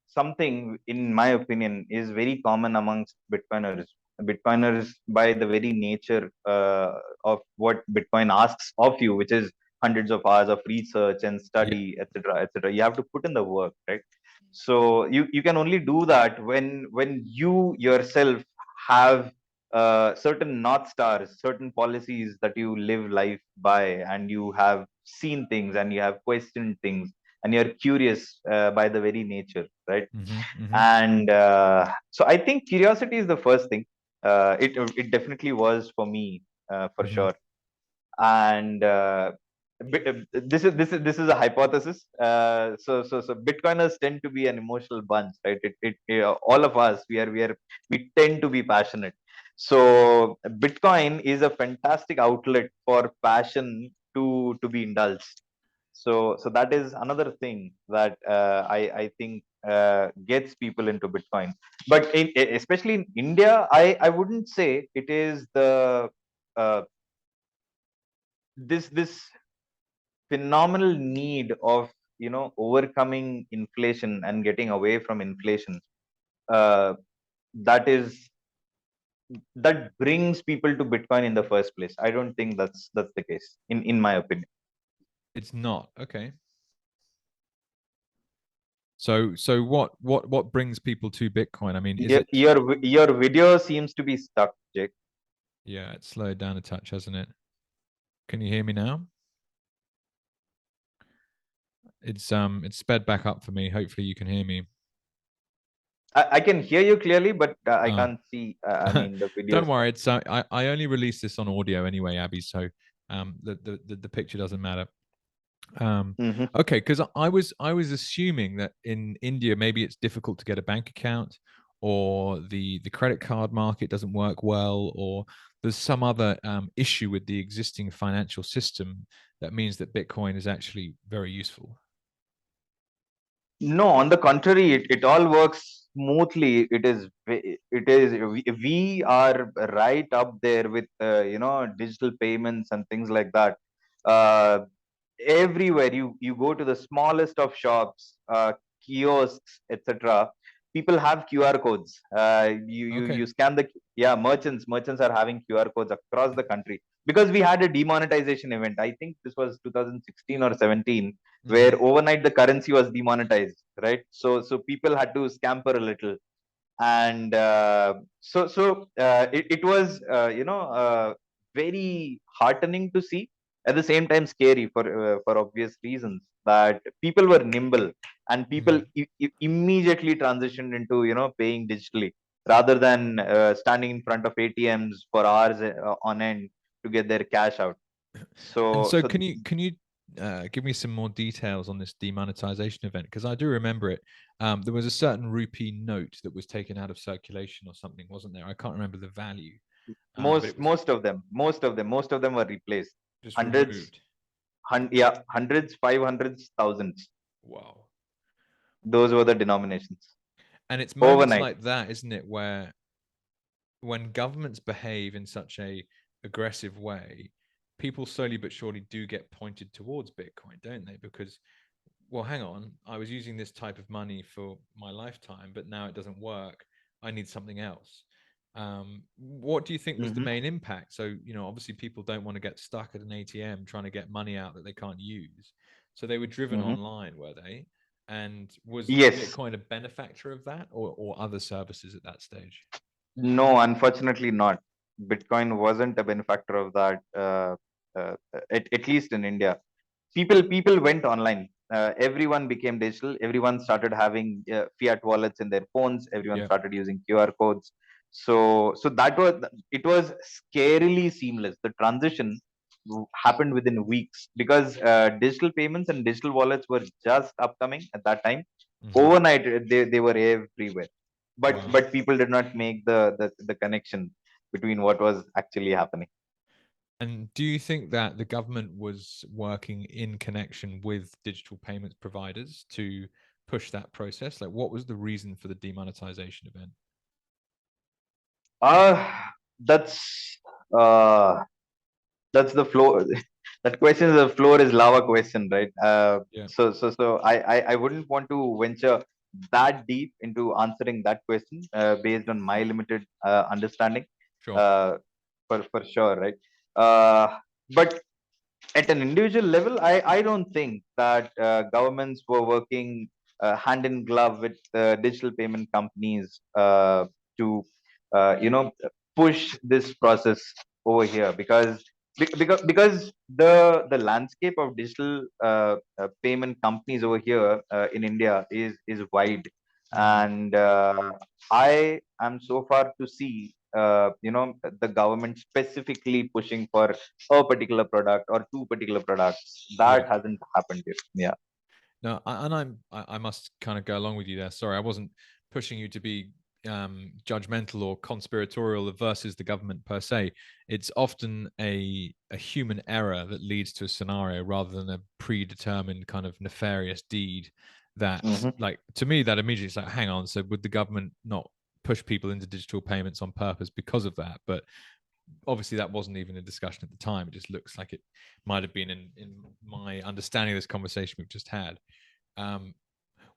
Speaker 2: something, in my opinion, is very common amongst Bitcoiners. Bitcoiners, by the very nature of what Bitcoin asks of you, which is hundreds of hours of research and
Speaker 1: Yeah.
Speaker 2: study, etc., etc. You have to put in the work, right? So you can only do that when you yourself have certain north stars, certain policies that you live life by, and you have seen things and you have questioned things, and you're curious by the very nature, right?
Speaker 1: Mm-hmm, mm-hmm,
Speaker 2: And so I think curiosity is the first thing. It definitely was for me, for
Speaker 1: mm-hmm,
Speaker 2: sure. And this is a hypothesis. So Bitcoiners tend to be an emotional bunch, right? All of us, we tend to be passionate. So Bitcoin is a fantastic outlet for passion to be indulged. So that is another thing that I think gets people into Bitcoin. But especially in India, I wouldn't say it is the uh, this phenomenal need of overcoming inflation and getting away from inflation, uh, that is that brings people to Bitcoin in the first place. I don't think that's the case, in my opinion.
Speaker 1: it's not. Okay. So what brings people to Bitcoin? I mean, is it?
Speaker 2: Your video seems to be stuck, Jake.
Speaker 1: Yeah, it's slowed down a touch, hasn't it? Can you hear me now? It's sped back up for me. Hopefully you can hear me.
Speaker 2: I can hear you clearly, but I
Speaker 1: Uh,
Speaker 2: can't see. I mean, the video
Speaker 1: don't
Speaker 2: is
Speaker 1: worry.
Speaker 2: stuck.
Speaker 1: It's I only release this on audio anyway, Abby. So the picture doesn't matter. Um,
Speaker 2: Hmm.
Speaker 1: okay, because I was assuming that in India maybe it's difficult to get a bank account, or the credit card market doesn't work well, or there's some other issue with the existing financial system that means that Bitcoin is actually very useful.
Speaker 2: No, on the contrary, it all works smoothly. We are right up there with digital payments and things like that. Uh, Everywhere you go to the smallest of shops, kiosks, etc., people have QR codes.
Speaker 1: Okay.
Speaker 2: You scan the, yeah, merchants are having QR codes across the country, because we had a demonetization event. I think this was 2016 or 17,
Speaker 1: Hmm.
Speaker 2: where overnight the currency was demonetized, right? So people had to scamper a little. And it was very heartening to see, at the same time scary, for obvious reasons, that people were nimble, and people
Speaker 1: Hmm.
Speaker 2: immediately transitioned into paying digitally, rather than standing in front of ATMs for hours on end to get their cash out.
Speaker 1: And
Speaker 2: so
Speaker 1: so,
Speaker 2: so
Speaker 1: can you give me some more details on this demonetization event? Because I do remember it. There was a certain rupee note that was taken out of circulation or something, wasn't there? I can't remember the value, but it was
Speaker 2: most of them were replaced.
Speaker 1: just
Speaker 2: Hundreds,
Speaker 1: removed.
Speaker 2: yeah, hundreds, 500s, thousands.
Speaker 1: Wow.
Speaker 2: Those were the denominations
Speaker 1: And it's moments
Speaker 2: overnight.
Speaker 1: like that, isn't it, where when governments behave in such a aggressive way, people slowly but surely do get pointed towards Bitcoin, don't they? Because, well, hang on, I was using this type of money for my lifetime, but now it doesn't work. I need something else. What do you think was the
Speaker 2: Hmm.
Speaker 1: main impact? So, obviously people don't want to get stuck at an ATM trying to get money out that they can't use. So they were driven
Speaker 2: Hmm.
Speaker 1: online, were they? And was
Speaker 2: Yes.
Speaker 1: Bitcoin a benefactor of that, or other services at that stage?
Speaker 2: No, unfortunately not. Bitcoin wasn't a benefactor of that, at least in India. People went online. Everyone became digital. Everyone started having fiat wallets in their phones. Everyone
Speaker 1: Yeah.
Speaker 2: started using QR codes. So that was, it was scarily seamless. The transition happened within weeks, because digital payments and digital wallets were just upcoming at that time.
Speaker 1: Hmm.
Speaker 2: Overnight, they were everywhere, but
Speaker 1: Wow.
Speaker 2: people did not make the connection between what was actually happening.
Speaker 1: And do you think that the government was working in connection with digital payments providers to push that process? Like, what was the reason for the demonetization event?
Speaker 2: That's uh that's the floor. That question is, the floor is lava question, right?
Speaker 1: Yeah.
Speaker 2: So I wouldn't want to venture that deep into answering that question, based on my limited understanding,
Speaker 1: Sure.
Speaker 2: uh, for sure, right? uh, but at an individual level, I don't think that governments were working hand in glove with digital payment companies to push this process over here, because the landscape of digital payment companies over here in India is wide.
Speaker 1: Mm.
Speaker 2: And I am so far to see the government specifically pushing for a particular product or two particular products.
Speaker 1: Yeah.
Speaker 2: That hasn't happened yet. Yeah.
Speaker 1: No, I must kind of go along with you there. Sorry, I wasn't pushing you to be judgmental or conspiratorial versus the government per se. It's often a human error that leads to a scenario rather than a predetermined kind of nefarious deed. That,
Speaker 2: Hmm.
Speaker 1: like, to me, that immediately is like, hang on. So would the government not push people into digital payments on purpose because of that? But obviously that wasn't even a discussion at the time. It just looks like it might have been in my understanding of this conversation we've just had. um,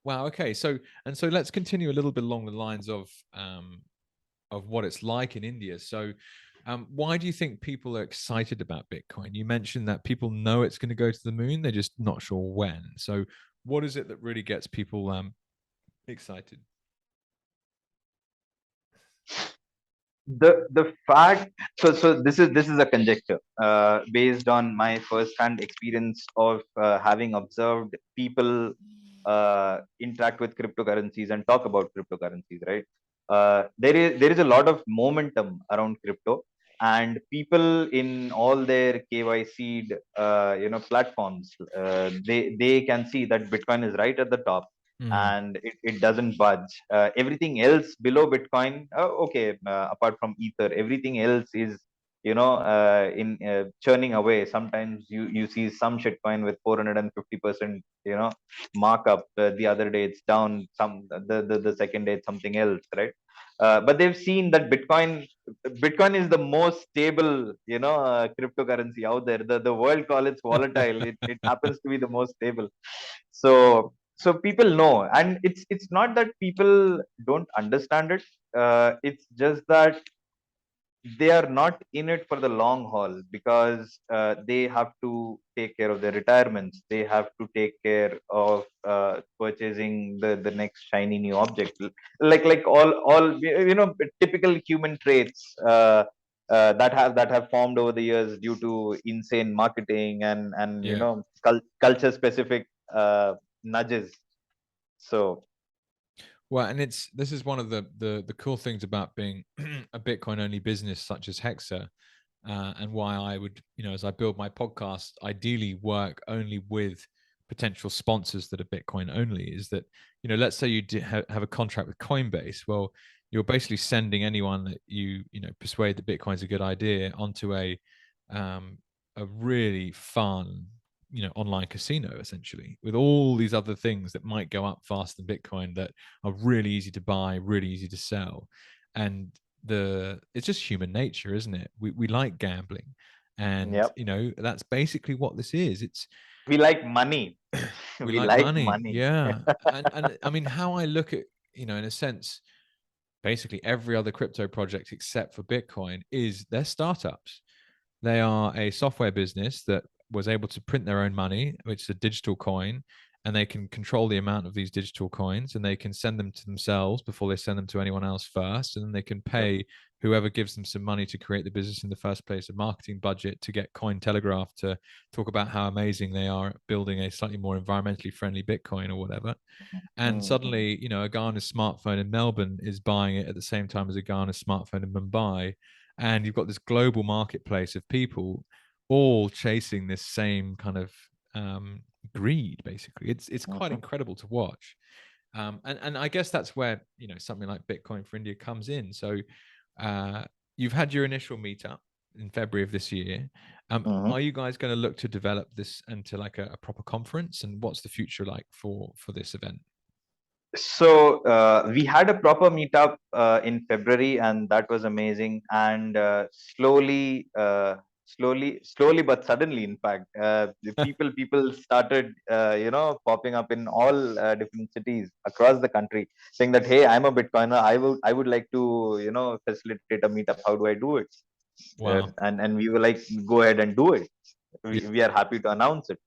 Speaker 1: wow. Okay. So let's continue a little bit along the lines of what it's like in India. So, why do you think people are excited about Bitcoin? You mentioned that people know it's going to go to the moon; they're just not sure when. So, what is it that really gets people excited?
Speaker 2: The fact, so this is a conjecture based on my first hand experience of having observed people interact with cryptocurrencies and talk about cryptocurrencies, right? There is a lot of momentum around crypto, and people in all their KYC platforms, they can see that Bitcoin is right at the top,
Speaker 1: Mm,
Speaker 2: and it doesn't budge. Everything else below Bitcoin, okay, apart from Ether, everything else is in churning away. Sometimes you see some shitcoin with 450% markup. The other day it's down, the second day it's something else, right? But they've seen that Bitcoin is the most stable cryptocurrency out there. The world call it's volatile. It happens to be the most stable. So people know, and it's not that people don't understand it. It's just that they are not in it for the long haul, because they have to take care of their retirements. They have to take care of purchasing the next shiny new object, like all typical human traits that have formed over the years due to insane marketing and
Speaker 1: yeah.
Speaker 2: culture specific nudges. So
Speaker 1: Well, and this is one of the cool things about being a Bitcoin only business such as Hexa, and why I would, as I build my podcast, ideally work only with potential sponsors that are Bitcoin only. Is that, let's say you have a contract with Coinbase. Well, you're basically sending anyone that you persuade that Bitcoin's a good idea onto um, a really fun, online casino, essentially, with all these other things that might go up faster than Bitcoin, that are really easy to buy, really easy to sell. And it's just human nature, isn't it? We like gambling, and
Speaker 2: yep,
Speaker 1: that's basically what this is. It's
Speaker 2: we like money.
Speaker 1: We
Speaker 2: We
Speaker 1: like
Speaker 2: like
Speaker 1: money,
Speaker 2: money.
Speaker 1: yeah. And I mean, how I look at, in a sense, basically every other crypto project except for Bitcoin is they're startups. They are a software business that was able to print their own money, which is a digital coin, and they can control the amount of these digital coins, and they can send them to themselves before they send them to anyone else first, and then they can
Speaker 2: Yep.
Speaker 1: pay whoever gives them some money to create the business in the first place, a marketing budget to get Cointelegraph to talk about how amazing they are at building a slightly more environmentally friendly Bitcoin or whatever. And
Speaker 2: Mm-hmm.
Speaker 1: suddenly, a Ghana smartphone in Melbourne is buying it at the same time as a Ghana smartphone in Mumbai. And you've got this global marketplace of people all chasing this same kind of greed, basically. It's quite
Speaker 2: Mm-hmm.
Speaker 1: incredible to watch. And I guess that's where, something like Bitcoin for India comes in. So uh, you've had your initial meetup in February of this year.
Speaker 2: Mm-hmm.
Speaker 1: Are you guys going to look to develop this into like a proper conference? And what's the future like for this event?
Speaker 2: So we had a proper meetup in February, and that was amazing. And slowly, but suddenly, in fact, the people started, popping up in all different cities across the country, saying that, "Hey, I'm a Bitcoiner. I would like to, facilitate a meetup. How do I do it?"
Speaker 1: Wow.
Speaker 2: And we were like, "Go ahead and do it.
Speaker 1: Yeah.
Speaker 2: We are happy to announce it,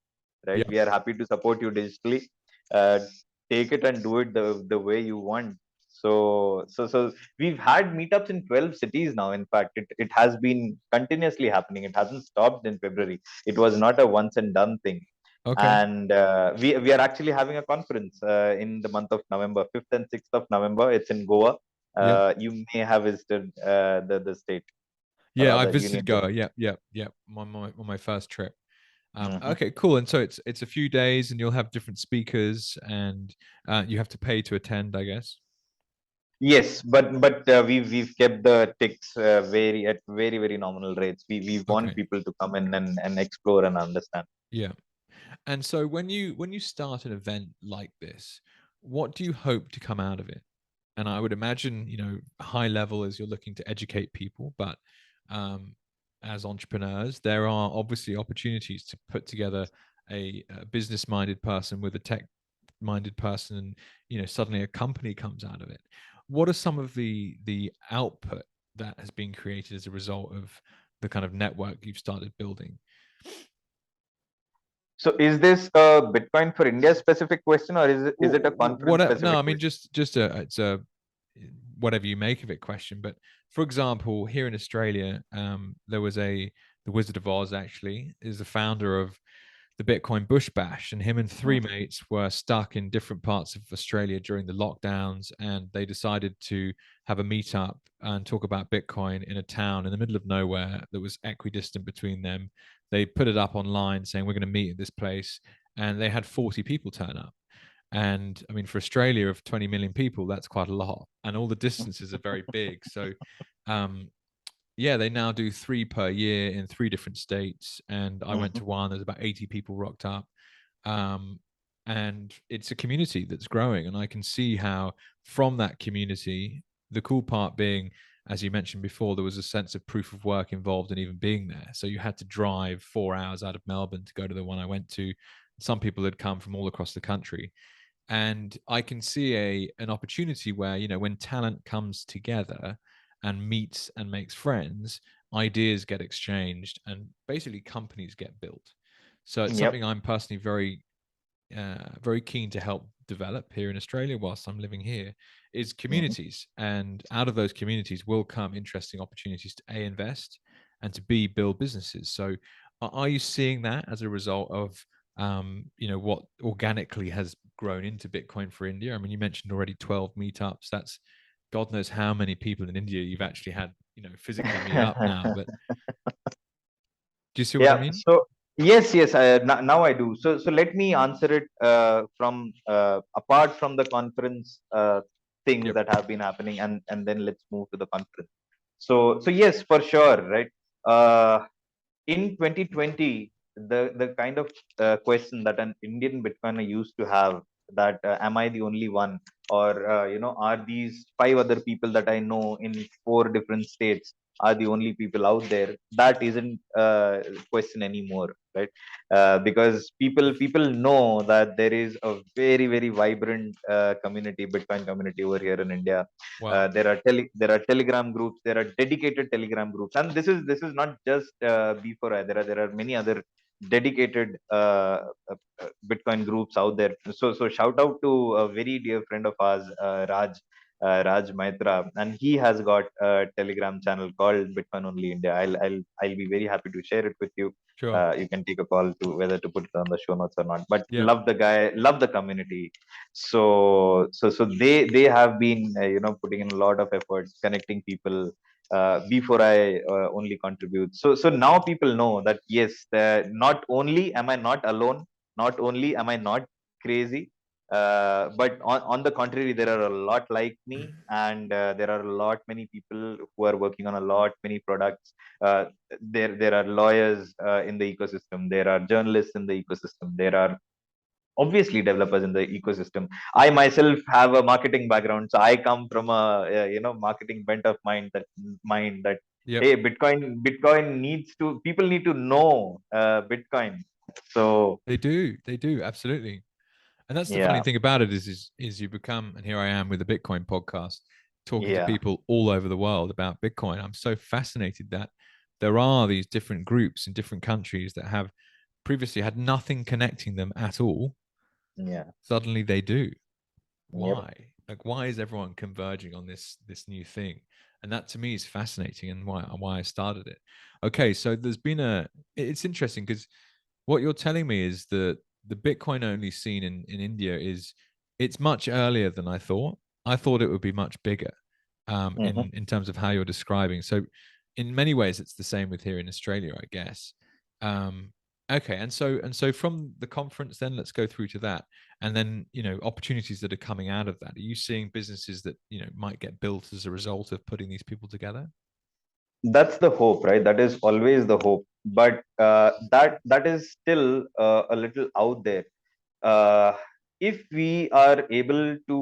Speaker 2: right?
Speaker 1: Yeah.
Speaker 2: We are happy to support you digitally. uh, Take it and do it the way you want." So we've had meetups in 12 cities now. In fact, it has been continuously happening. It hasn't stopped in February. It was not a once and done thing.
Speaker 1: Okay.
Speaker 2: And we are actually having a conference in the month of November, 5th and 6th of November. It's in Goa.
Speaker 1: Yeah.
Speaker 2: You may have visited the state, or
Speaker 1: Yeah. I
Speaker 2: rather
Speaker 1: visited
Speaker 2: union
Speaker 1: Goa.
Speaker 2: territory.
Speaker 1: Yeah. Yeah. Yeah. On my first trip.
Speaker 2: Mhm.
Speaker 1: Okay, cool. And so it's a few days, and you'll have different speakers, and you have to pay to attend, I guess.
Speaker 2: Yes, but we've kept the ticks very nominal rates. We want
Speaker 1: Okay.
Speaker 2: people to come in and explore and understand.
Speaker 1: Yeah. And so when you start an event like this, what do you hope to come out of it? And I would imagine, high level as you're looking to educate people, but um, as entrepreneurs, there are obviously opportunities to put together a business-minded person with a tech-minded person, and suddenly a company comes out of it. What are some of the output that has been created as a result of the kind of network you've started building?
Speaker 2: So is this a Bitcoin for India specific question, or is it a conference
Speaker 1: What? No, I
Speaker 2: specific
Speaker 1: mean
Speaker 2: question?
Speaker 1: just it's a whatever you make of it question. But for example, here in Australia, there was the Wizard of Oz actually is the founder of the Bitcoin Bush Bash, and him and three
Speaker 2: Mm,
Speaker 1: mates were stuck in different parts of Australia during the lockdowns, and they decided to have a meetup and talk about Bitcoin in a town in the middle of nowhere that was equidistant between them. They put it up online saying we're going to meet at this place, and they had 40 people turn up. And I mean, for Australia of 20 million people, that's quite a lot, and all the distances are very big. So um, yeah, they now do three per year in three different states. And I went
Speaker 2: mhm.
Speaker 1: to one, there's about 80 people rocked up. Um, and it's a community that's growing. And I can see how from that community, the cool part being, as you mentioned before, there was a sense of proof of work involved in even being there. So you had to drive 4 hours out of Melbourne to go to the one I went to. Some people had come from all across the country. And I can see an opportunity where, when talent comes together and meets and makes friends, ideas get exchanged and basically companies get built. So it's
Speaker 2: Yep.
Speaker 1: something I'm personally very keen to help develop here in Australia whilst I'm living here, is
Speaker 2: Mhm.
Speaker 1: communities. And out of those communities will come interesting opportunities to A, invest, and to B, build businesses. So are you seeing that as a result of what organically has grown into Bitcoin for India? I mean, you mentioned already 12 meetups. That's God knows how many people in India you've actually had, physically meet up now. But do you see what I
Speaker 2: Yeah.
Speaker 1: mean?
Speaker 2: So yes. Now I do. So let me answer it from apart from the conference things
Speaker 1: Yep.
Speaker 2: that have been happening, and then let's move to the conference. So yes, for sure, right? In 2020, the kind of question that an Indian Bitcoiner used to have, that am I the only one, or are these five other people that I know in four different states? are the only people out there, that isn't question anymore, right? Because people know that there is a very very vibrant community, Bitcoin community over here in India.
Speaker 1: Wow.
Speaker 2: There are Telegram groups, there are dedicated Telegram groups, and this is not just B4I. There are many other dedicated Bitcoin groups out there. So shout out to a very dear friend of ours, Raj Maitra, and he has got a Telegram channel called Bitcoin Only India. I'll be very happy to share it with you.
Speaker 1: Sure.
Speaker 2: You can take a call to whether to put it on the show notes or not. But
Speaker 1: Yep.
Speaker 2: love the guy, love the community. So they have been putting in a lot of efforts connecting people. Before I only contribute. So now people know that yes, not only am I not alone, not only am I not crazy, but on the contrary, there are a lot like me, and there are a lot many people who are working on a lot many products. There are lawyers in the ecosystem. There are journalists in the ecosystem. There are obviously developers in the ecosystem. I myself have a marketing background, so I come from a marketing bent of mind that
Speaker 1: Yep.
Speaker 2: hey, Bitcoin needs to, people need to know Bitcoin. So
Speaker 1: They do. They do. Absolutely. And that's the funny
Speaker 2: yeah,
Speaker 1: thing about it is you become, and here I am with the Bitcoin podcast, talking to
Speaker 2: yeah,
Speaker 1: people all over the world about Bitcoin. I'm so fascinated that there are these different groups in different countries that have previously had nothing connecting them at all.
Speaker 2: yeah,
Speaker 1: Suddenly they do.
Speaker 2: yep.
Speaker 1: Why? Like, why is everyone converging on this new thing? And that to me is fascinating, and why I started it. Okay, so there's been it's interesting because what you're telling me is that the Bitcoin only scene in India it's much earlier than I thought. I thought it would be much bigger,
Speaker 2: Hmm.
Speaker 1: in terms of how you're describing. So in many ways it's the same with here in Australia, I guess. Um, okay, and so from the conference, then let's go through to that, and then opportunities that are coming out of that. Are you seeing businesses that might get built as a result of putting these people together?
Speaker 2: That's the hope, right? That is always the hope, but that is still a little out there. uh, if we are able to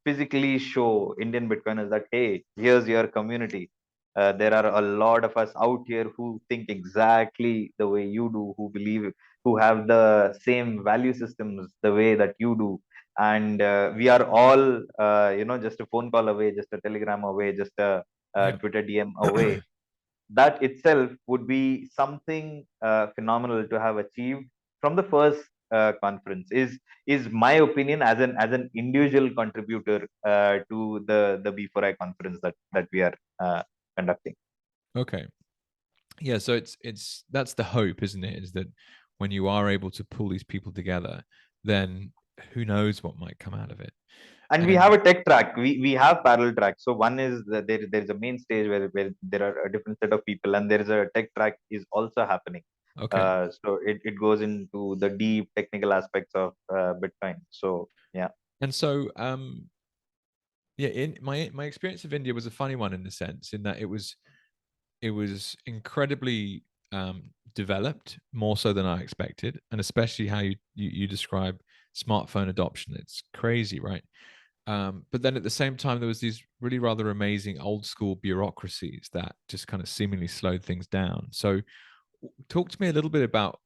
Speaker 2: physically show Indian Bitcoiners that hey, here's your community. There are a lot of us out here who think exactly the way you do, who believe, who have the same value systems the way that you do, and we are all just a phone call away, just a telegram away, just a
Speaker 1: Yeah.
Speaker 2: Twitter DM away. That itself would be something phenomenal to have achieved from the first conference, is my opinion as an individual contributor to the B4I conference that we are conducting.
Speaker 1: Okay. Yeah, so it's that's the hope, isn't it? Is that when you are able to pull these people together, then who knows what might come out of it.
Speaker 2: And we have
Speaker 1: And
Speaker 2: a tech track, we have parallel tracks. So one is that there's a main stage where there are a different set of people, and there is a tech track is also happening.
Speaker 1: okay.
Speaker 2: So it goes into the deep technical aspects of Bitcoin. So yeah.
Speaker 1: And so yeah, in my experience of India was a funny one in the sense in that it was incredibly developed, more so than I expected, and especially how you describe smartphone adoption. It's crazy, right? But then at the same time, there was these really rather amazing old school bureaucracies that just kind of seemingly slowed things down. So, talk to me a little bit about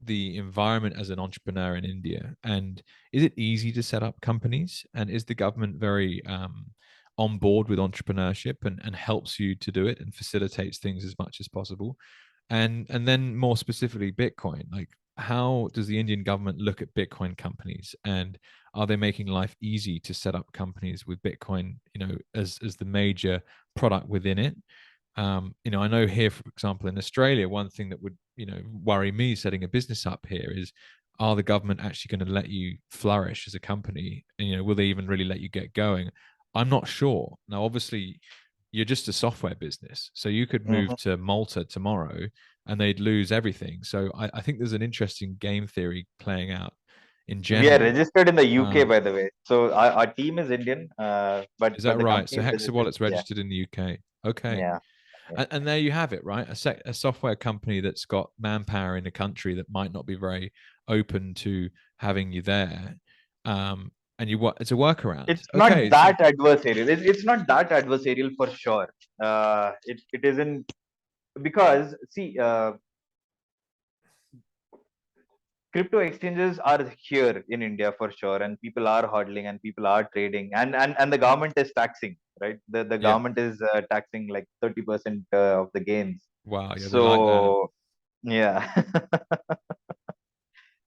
Speaker 1: the environment as an entrepreneur in India. And is it easy to set up companies? And is the government very on board with entrepreneurship and helps you to do it and facilitates things as much as possible? And then more specifically, Bitcoin. Like, how does the Indian government look at Bitcoin companies, and are they making life easy to set up companies with Bitcoin, as the major product within it? I know here, for example, in Australia, one thing that would, worry me setting a business up here is, are the government actually going to let you flourish as a company? And, will they even really let you get going? I'm not sure. Now, obviously, you're just a software business, so you could move
Speaker 2: Mhm.
Speaker 1: to Malta tomorrow and they'd lose everything. So I think there's an interesting game theory playing out in
Speaker 2: We are
Speaker 1: general.
Speaker 2: registered in the UK,
Speaker 1: Um,
Speaker 2: by the way. So our team is Indian,
Speaker 1: is
Speaker 2: but
Speaker 1: that
Speaker 2: the
Speaker 1: right?
Speaker 2: company
Speaker 1: So
Speaker 2: is
Speaker 1: Hexa
Speaker 2: registered.
Speaker 1: Wallet's
Speaker 2: Yeah,
Speaker 1: registered in the UK. Okay.
Speaker 2: yeah, yeah.
Speaker 1: And there you have it, right? A software company that's got manpower in a country that might not be very open to having you there. And you what? It's a workaround.
Speaker 2: It's not
Speaker 1: Okay, so
Speaker 2: that adversarial. It's not that adversarial for sure. It isn't, because see, crypto exchanges are here in India for sure, and people are hodling and people are trading, and the government is taxing, right? The
Speaker 1: yeah.
Speaker 2: government is taxing like 30% of the gains.
Speaker 1: Wow, yeah, they like that.
Speaker 2: So yeah.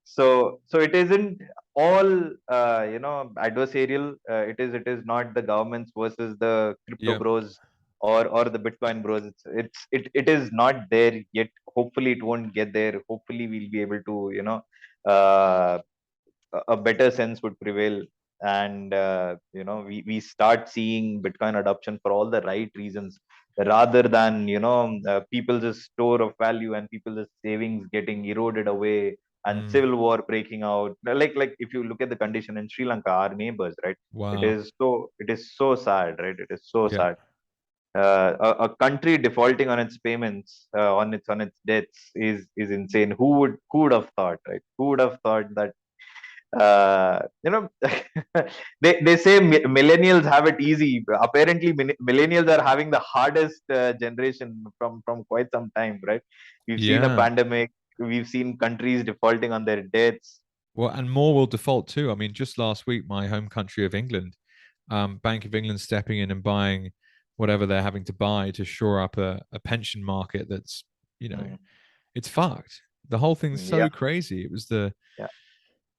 Speaker 2: So it isn't all adversarial. It is not the governments versus the crypto
Speaker 1: Yeah.
Speaker 2: bros or the Bitcoin bros. It is not there yet. Hopefully it won't get there. Hopefully we'll be able to uh, a better sense would prevail, and we start seeing Bitcoin adoption for all the right reasons, rather than people's store of value and people's savings getting eroded away and
Speaker 1: Mm,
Speaker 2: civil war breaking out. Like if you look at the condition in Sri Lanka, our neighbors, right? it
Speaker 1: wow.
Speaker 2: is so it is so sad, right? It is so
Speaker 1: Yeah.
Speaker 2: sad. A country defaulting on its payments, on its debts, is insane. Who would have thought, right? Who would have thought that uh, you know they say millennials have it easy. Apparently millennials are having the hardest generation from quite some time, right? We've seen a
Speaker 1: Yeah.
Speaker 2: pandemic, we've seen countries defaulting on their debts.
Speaker 1: Well, and more will default too. I mean, just last week, my home country of England, Bank of England stepping in and buying whatever they're having to buy to shore up a pension market that's, you know,
Speaker 2: Mm,
Speaker 1: it's fucked. The whole thing's
Speaker 2: yeah,
Speaker 1: so crazy. It was the
Speaker 2: yeah.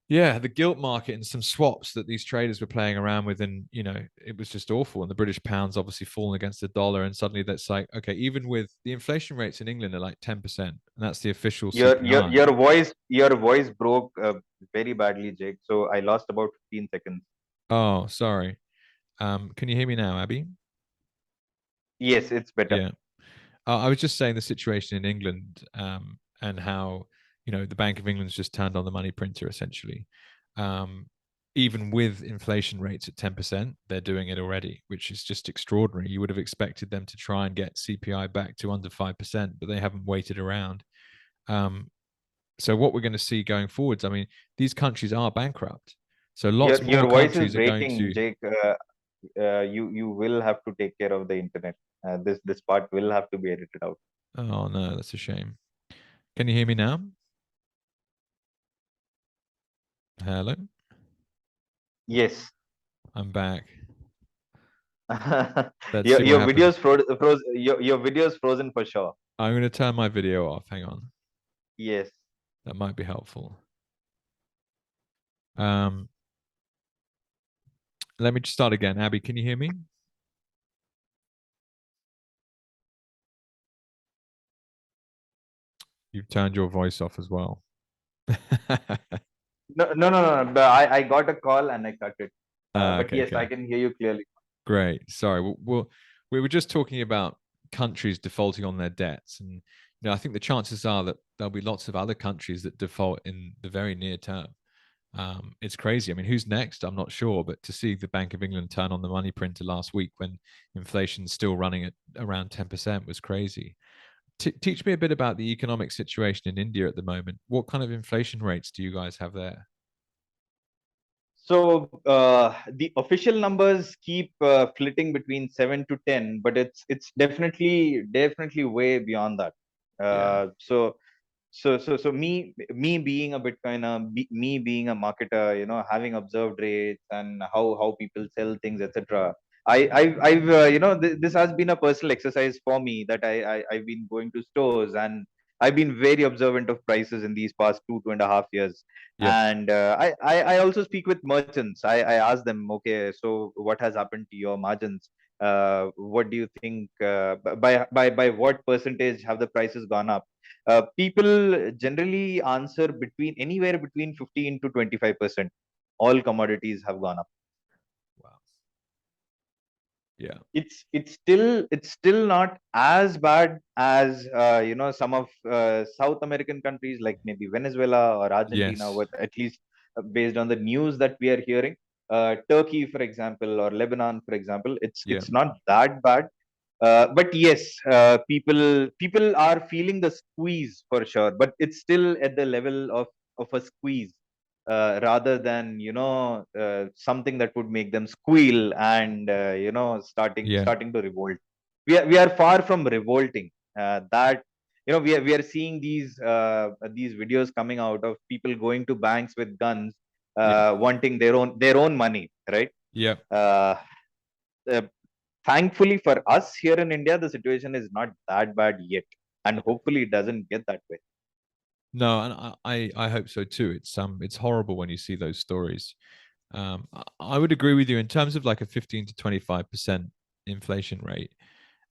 Speaker 1: yeah, the gilt market and some swaps that these traders were playing around with, and it was just awful. And the British pound's obviously fallen against the dollar, and suddenly that's like, okay, even with the inflation rates in England are like 10%, and that's the official
Speaker 2: your your
Speaker 1: CPI.
Speaker 2: your voice your voice broke very badly, Jake, so I lost about 15 seconds.
Speaker 1: Oh, sorry. Can you hear me now, Abby?
Speaker 2: Yes, it's better.
Speaker 1: Yeah. I was just saying the situation in England, and how the Bank of England's just turned on the money printer essentially. Um, Even with inflation rates at 10%, they're doing it already, which is just extraordinary. You would have expected them to try and get CPI back to under 5%, but they haven't waited around. Um, so what we're going to see going forwards, I mean, these countries are bankrupt. So
Speaker 2: your
Speaker 1: lots
Speaker 2: your
Speaker 1: more
Speaker 2: voice is
Speaker 1: countries are going
Speaker 2: breaking,
Speaker 1: to.
Speaker 2: Jake. You will have to take care of the internet. This part will have to be edited out.
Speaker 1: Oh no, that's a shame. Can you hear me now? Hello,
Speaker 2: Yes.
Speaker 1: I'm back. Let's
Speaker 2: your
Speaker 1: see what
Speaker 2: your
Speaker 1: happens.
Speaker 2: videos your videos frozen for sure.
Speaker 1: I'm going to turn my video off. Hang on.
Speaker 2: Yes.
Speaker 1: That might be helpful. Um, Let me just start again. Abby, can you hear me? You've turned your voice off as well.
Speaker 2: No. But I got a call and I cut it. But
Speaker 1: Okay,
Speaker 2: yes, I
Speaker 1: okay.
Speaker 2: can hear you clearly.
Speaker 1: Great. Sorry. We were just talking about countries defaulting on their debts. And I think the chances are that there'll be lots of other countries that default in the very near term. It's crazy. I mean, who's next? I'm not sure. But to see the Bank of England turn on the money printer last week when inflation's still running at around 10% was crazy. Teach me a bit about the economic situation in India at the moment. What kind of inflation rates do you guys have there?
Speaker 2: So the official numbers keep flitting between 7 to 10, but it's definitely way beyond that.
Speaker 1: Yeah.
Speaker 2: So me being a Bitcoiner, me being a marketer, having observed rates and how people sell things, etc. I've this has been a personal exercise for me, that I've been going to stores, and I've been very observant of prices in these past 2.5 years.
Speaker 1: Yep.
Speaker 2: And I also speak with merchants. I ask them, okay, so what has happened to your margins? What do you think? By what percentage have the prices gone up? People generally answer between anywhere between 15 to 25%. All commodities have gone up.
Speaker 1: Wow. Yeah.
Speaker 2: It's still not as bad as some of South American countries, like maybe Venezuela or Argentina,
Speaker 1: Yes.
Speaker 2: what at least based on the news that we are hearing. Turkey, for example, or Lebanon, for example, it's
Speaker 1: Yeah.
Speaker 2: it's not that bad. But yes, people are feeling the squeeze for sure, but it's still at the level of a squeeze. rather than something that would make them squeal and
Speaker 1: Yeah.
Speaker 2: starting to revolt. We are far from revolting. That we are seeing these videos coming out of people going to banks with guns,
Speaker 1: Yeah.
Speaker 2: wanting their own money, right?
Speaker 1: Yeah.
Speaker 2: uh, uh, Thankfully for us here in India, the situation is not that bad yet, and
Speaker 1: Yeah.
Speaker 2: hopefully it doesn't get that way.
Speaker 1: No, and I hope so too. It's horrible when you see those stories. I would agree with you in terms of like a 15 to 25% inflation rate.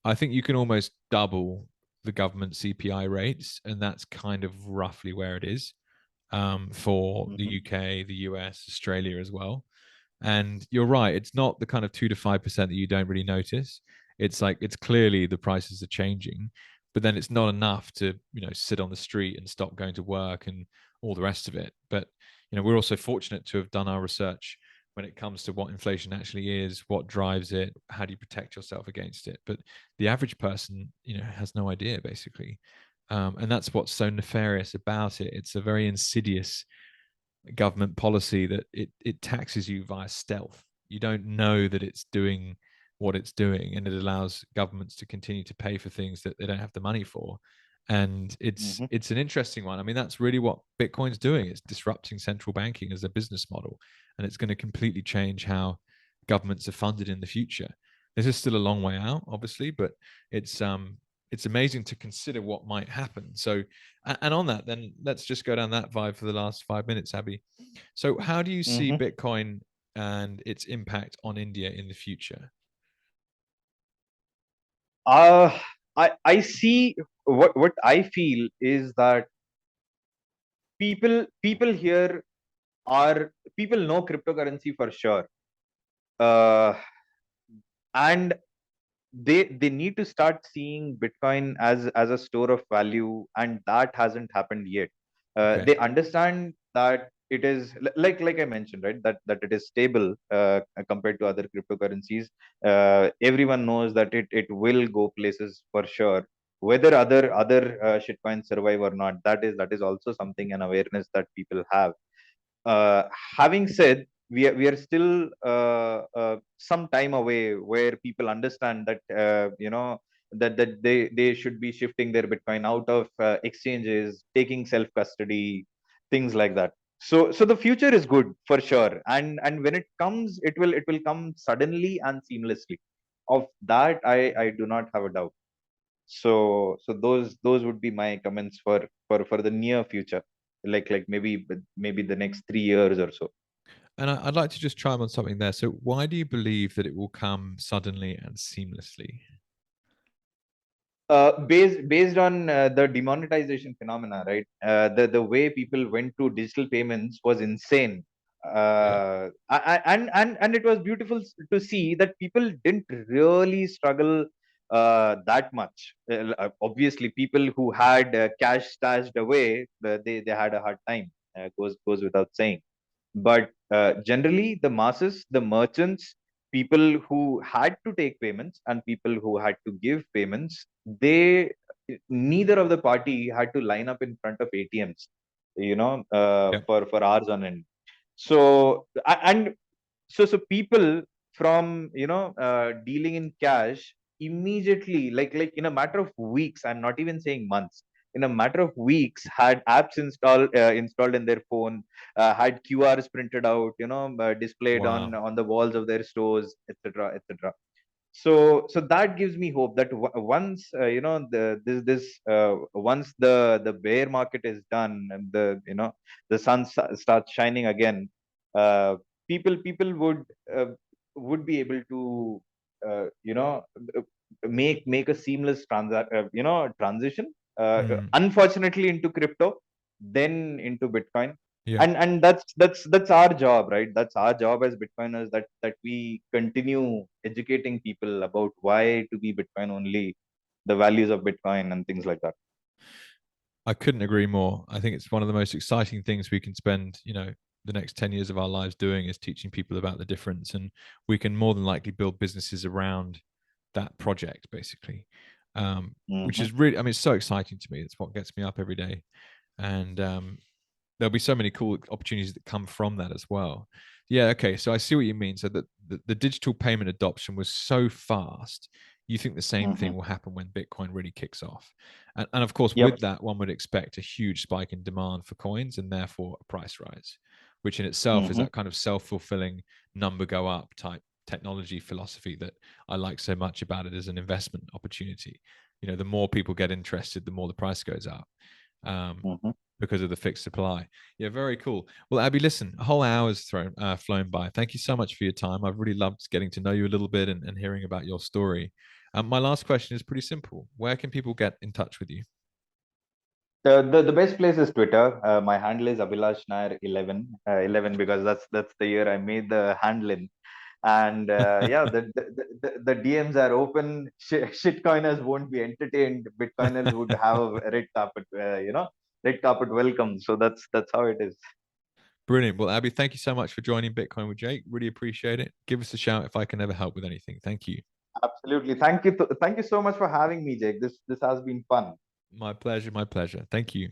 Speaker 1: I think you can almost double the government CPI rates, and that's kind of roughly where it is, for the
Speaker 2: Hmm.
Speaker 1: UK, the US, Australia as well. And you're right, it's not the kind of 2 to 5% that you don't really notice. It's like it's clearly the prices are changing, but then it's not enough to, sit on the street and stop going to work and all the rest of it. But we're also fortunate to have done our research when it comes to what inflation actually is, what drives it, how do you protect yourself against it. But the average person, has no idea basically. And that's what's so nefarious about it. It's a very insidious government policy that it taxes you via stealth. You don't know that it's doing what it's doing, and it allows governments to continue to pay for things that they don't have the money for. And it's
Speaker 2: Hmm.
Speaker 1: it's an interesting one. I mean, that's really what Bitcoin's doing. It's disrupting central banking as a business model, and it's going to completely change how governments are funded in the future. This is still a long way out, obviously, but it's amazing to consider what might happen. So, and on that, then let's just go down that vibe for the last 5 minutes, Abby. So, how do you see
Speaker 2: Hmm.
Speaker 1: Bitcoin and its impact on India in the future?
Speaker 2: uh, I see, what I feel is that people here are people know cryptocurrency for sure. uh, and they need to start seeing Bitcoin as a store of value, and that hasn't happened yet.
Speaker 1: Okay.
Speaker 2: They understand that it is like I mentioned, right, that it is stable, compared to other cryptocurrencies. Everyone knows that it will go places for sure. Whether other shitcoins survive or not, that is also something, an awareness that people have. uh, Having said, we are still some time away where people understand that that they should be shifting their Bitcoin out of exchanges, taking self custody, things like that. So the future is good for sure, and when it comes, it will come suddenly and seamlessly. Of that, I do not have a doubt. So those would be my comments for the near future, like maybe the next 3 years or so.
Speaker 1: And I'd like to just chime on something there. So, why do you believe that it will come suddenly and seamlessly?
Speaker 2: Based on the demonetization phenomena, right? The way people went to digital payments was insane.
Speaker 1: Yeah.
Speaker 2: And it was beautiful to see that people didn't really struggle that much. Obviously, people who had cash stashed away, they had a hard time. Goes without saying. But generally, the masses, the merchants, people who had to take payments and people who had to give payments, they neither of the party had to line up in front of ATMs,
Speaker 1: Yeah.
Speaker 2: for hours on end. So people from dealing in cash immediately, like in a matter of weeks, I'm not even saying months, in a matter of weeks, had apps installed in their phone, had QRs printed out, displayed on
Speaker 1: Wow.
Speaker 2: the walls of their stores, etc., etc. So that gives me hope that once once the bear market is done and the sun starts shining again, uh, people would be able to uh, you know uh, make a seamless transition,
Speaker 1: Mm.
Speaker 2: unfortunately into crypto, then into Bitcoin.
Speaker 1: Yeah.
Speaker 2: And that's our job, right? That's our job as Bitcoiners, that we continue educating people about why to be Bitcoin only, the values of Bitcoin and things like that.
Speaker 1: I couldn't agree more. I think it's one of the most exciting things we can spend, the next 10 years of our lives doing is teaching people about the difference. And we can more than likely build businesses around that project, basically, which
Speaker 2: Hmm.
Speaker 1: is really, I mean, it's so exciting to me. It's what gets me up every day. And there'll be so many cool opportunities that come from that as well. Yeah, okay. So I see what you mean. So that the digital payment adoption was so fast. You think the same
Speaker 2: Hmm.
Speaker 1: thing will happen when Bitcoin really kicks off. And of course,
Speaker 2: Yep.
Speaker 1: with that, one would expect a huge spike in demand for coins and therefore a price rise, which in itself is
Speaker 2: Hmm.
Speaker 1: that kind of self-fulfilling number go up type technology philosophy that I like so much about it as an investment opportunity. The more people get interested, the more the price goes up. Um,
Speaker 2: Hmm.
Speaker 1: because of the fixed supply. Yeah, very cool. Well, Abby, listen, a whole hour's flown by. Thank you so much for your time. I've really loved getting to know you a little bit and hearing about your story. My last question is pretty simple. Where can people get in touch with you?
Speaker 2: The best place is Twitter. My handle is Abhilash Nair 11, 11 because that's the year I made the handle in. And yeah, the DMs are open. Shitcoiners won't be entertained. Bitcoiners would have a red carpet, red carpet welcome. So that's how it is.
Speaker 1: Brilliant. Well, Abby, thank you so much for joining Bitcoin with Jake. Really appreciate it. Give us a shout if I can ever help with anything. Thank you.
Speaker 2: Absolutely. Thank you. Thank you so much for having me, Jake. This has been fun.
Speaker 1: My pleasure. My pleasure. Thank you.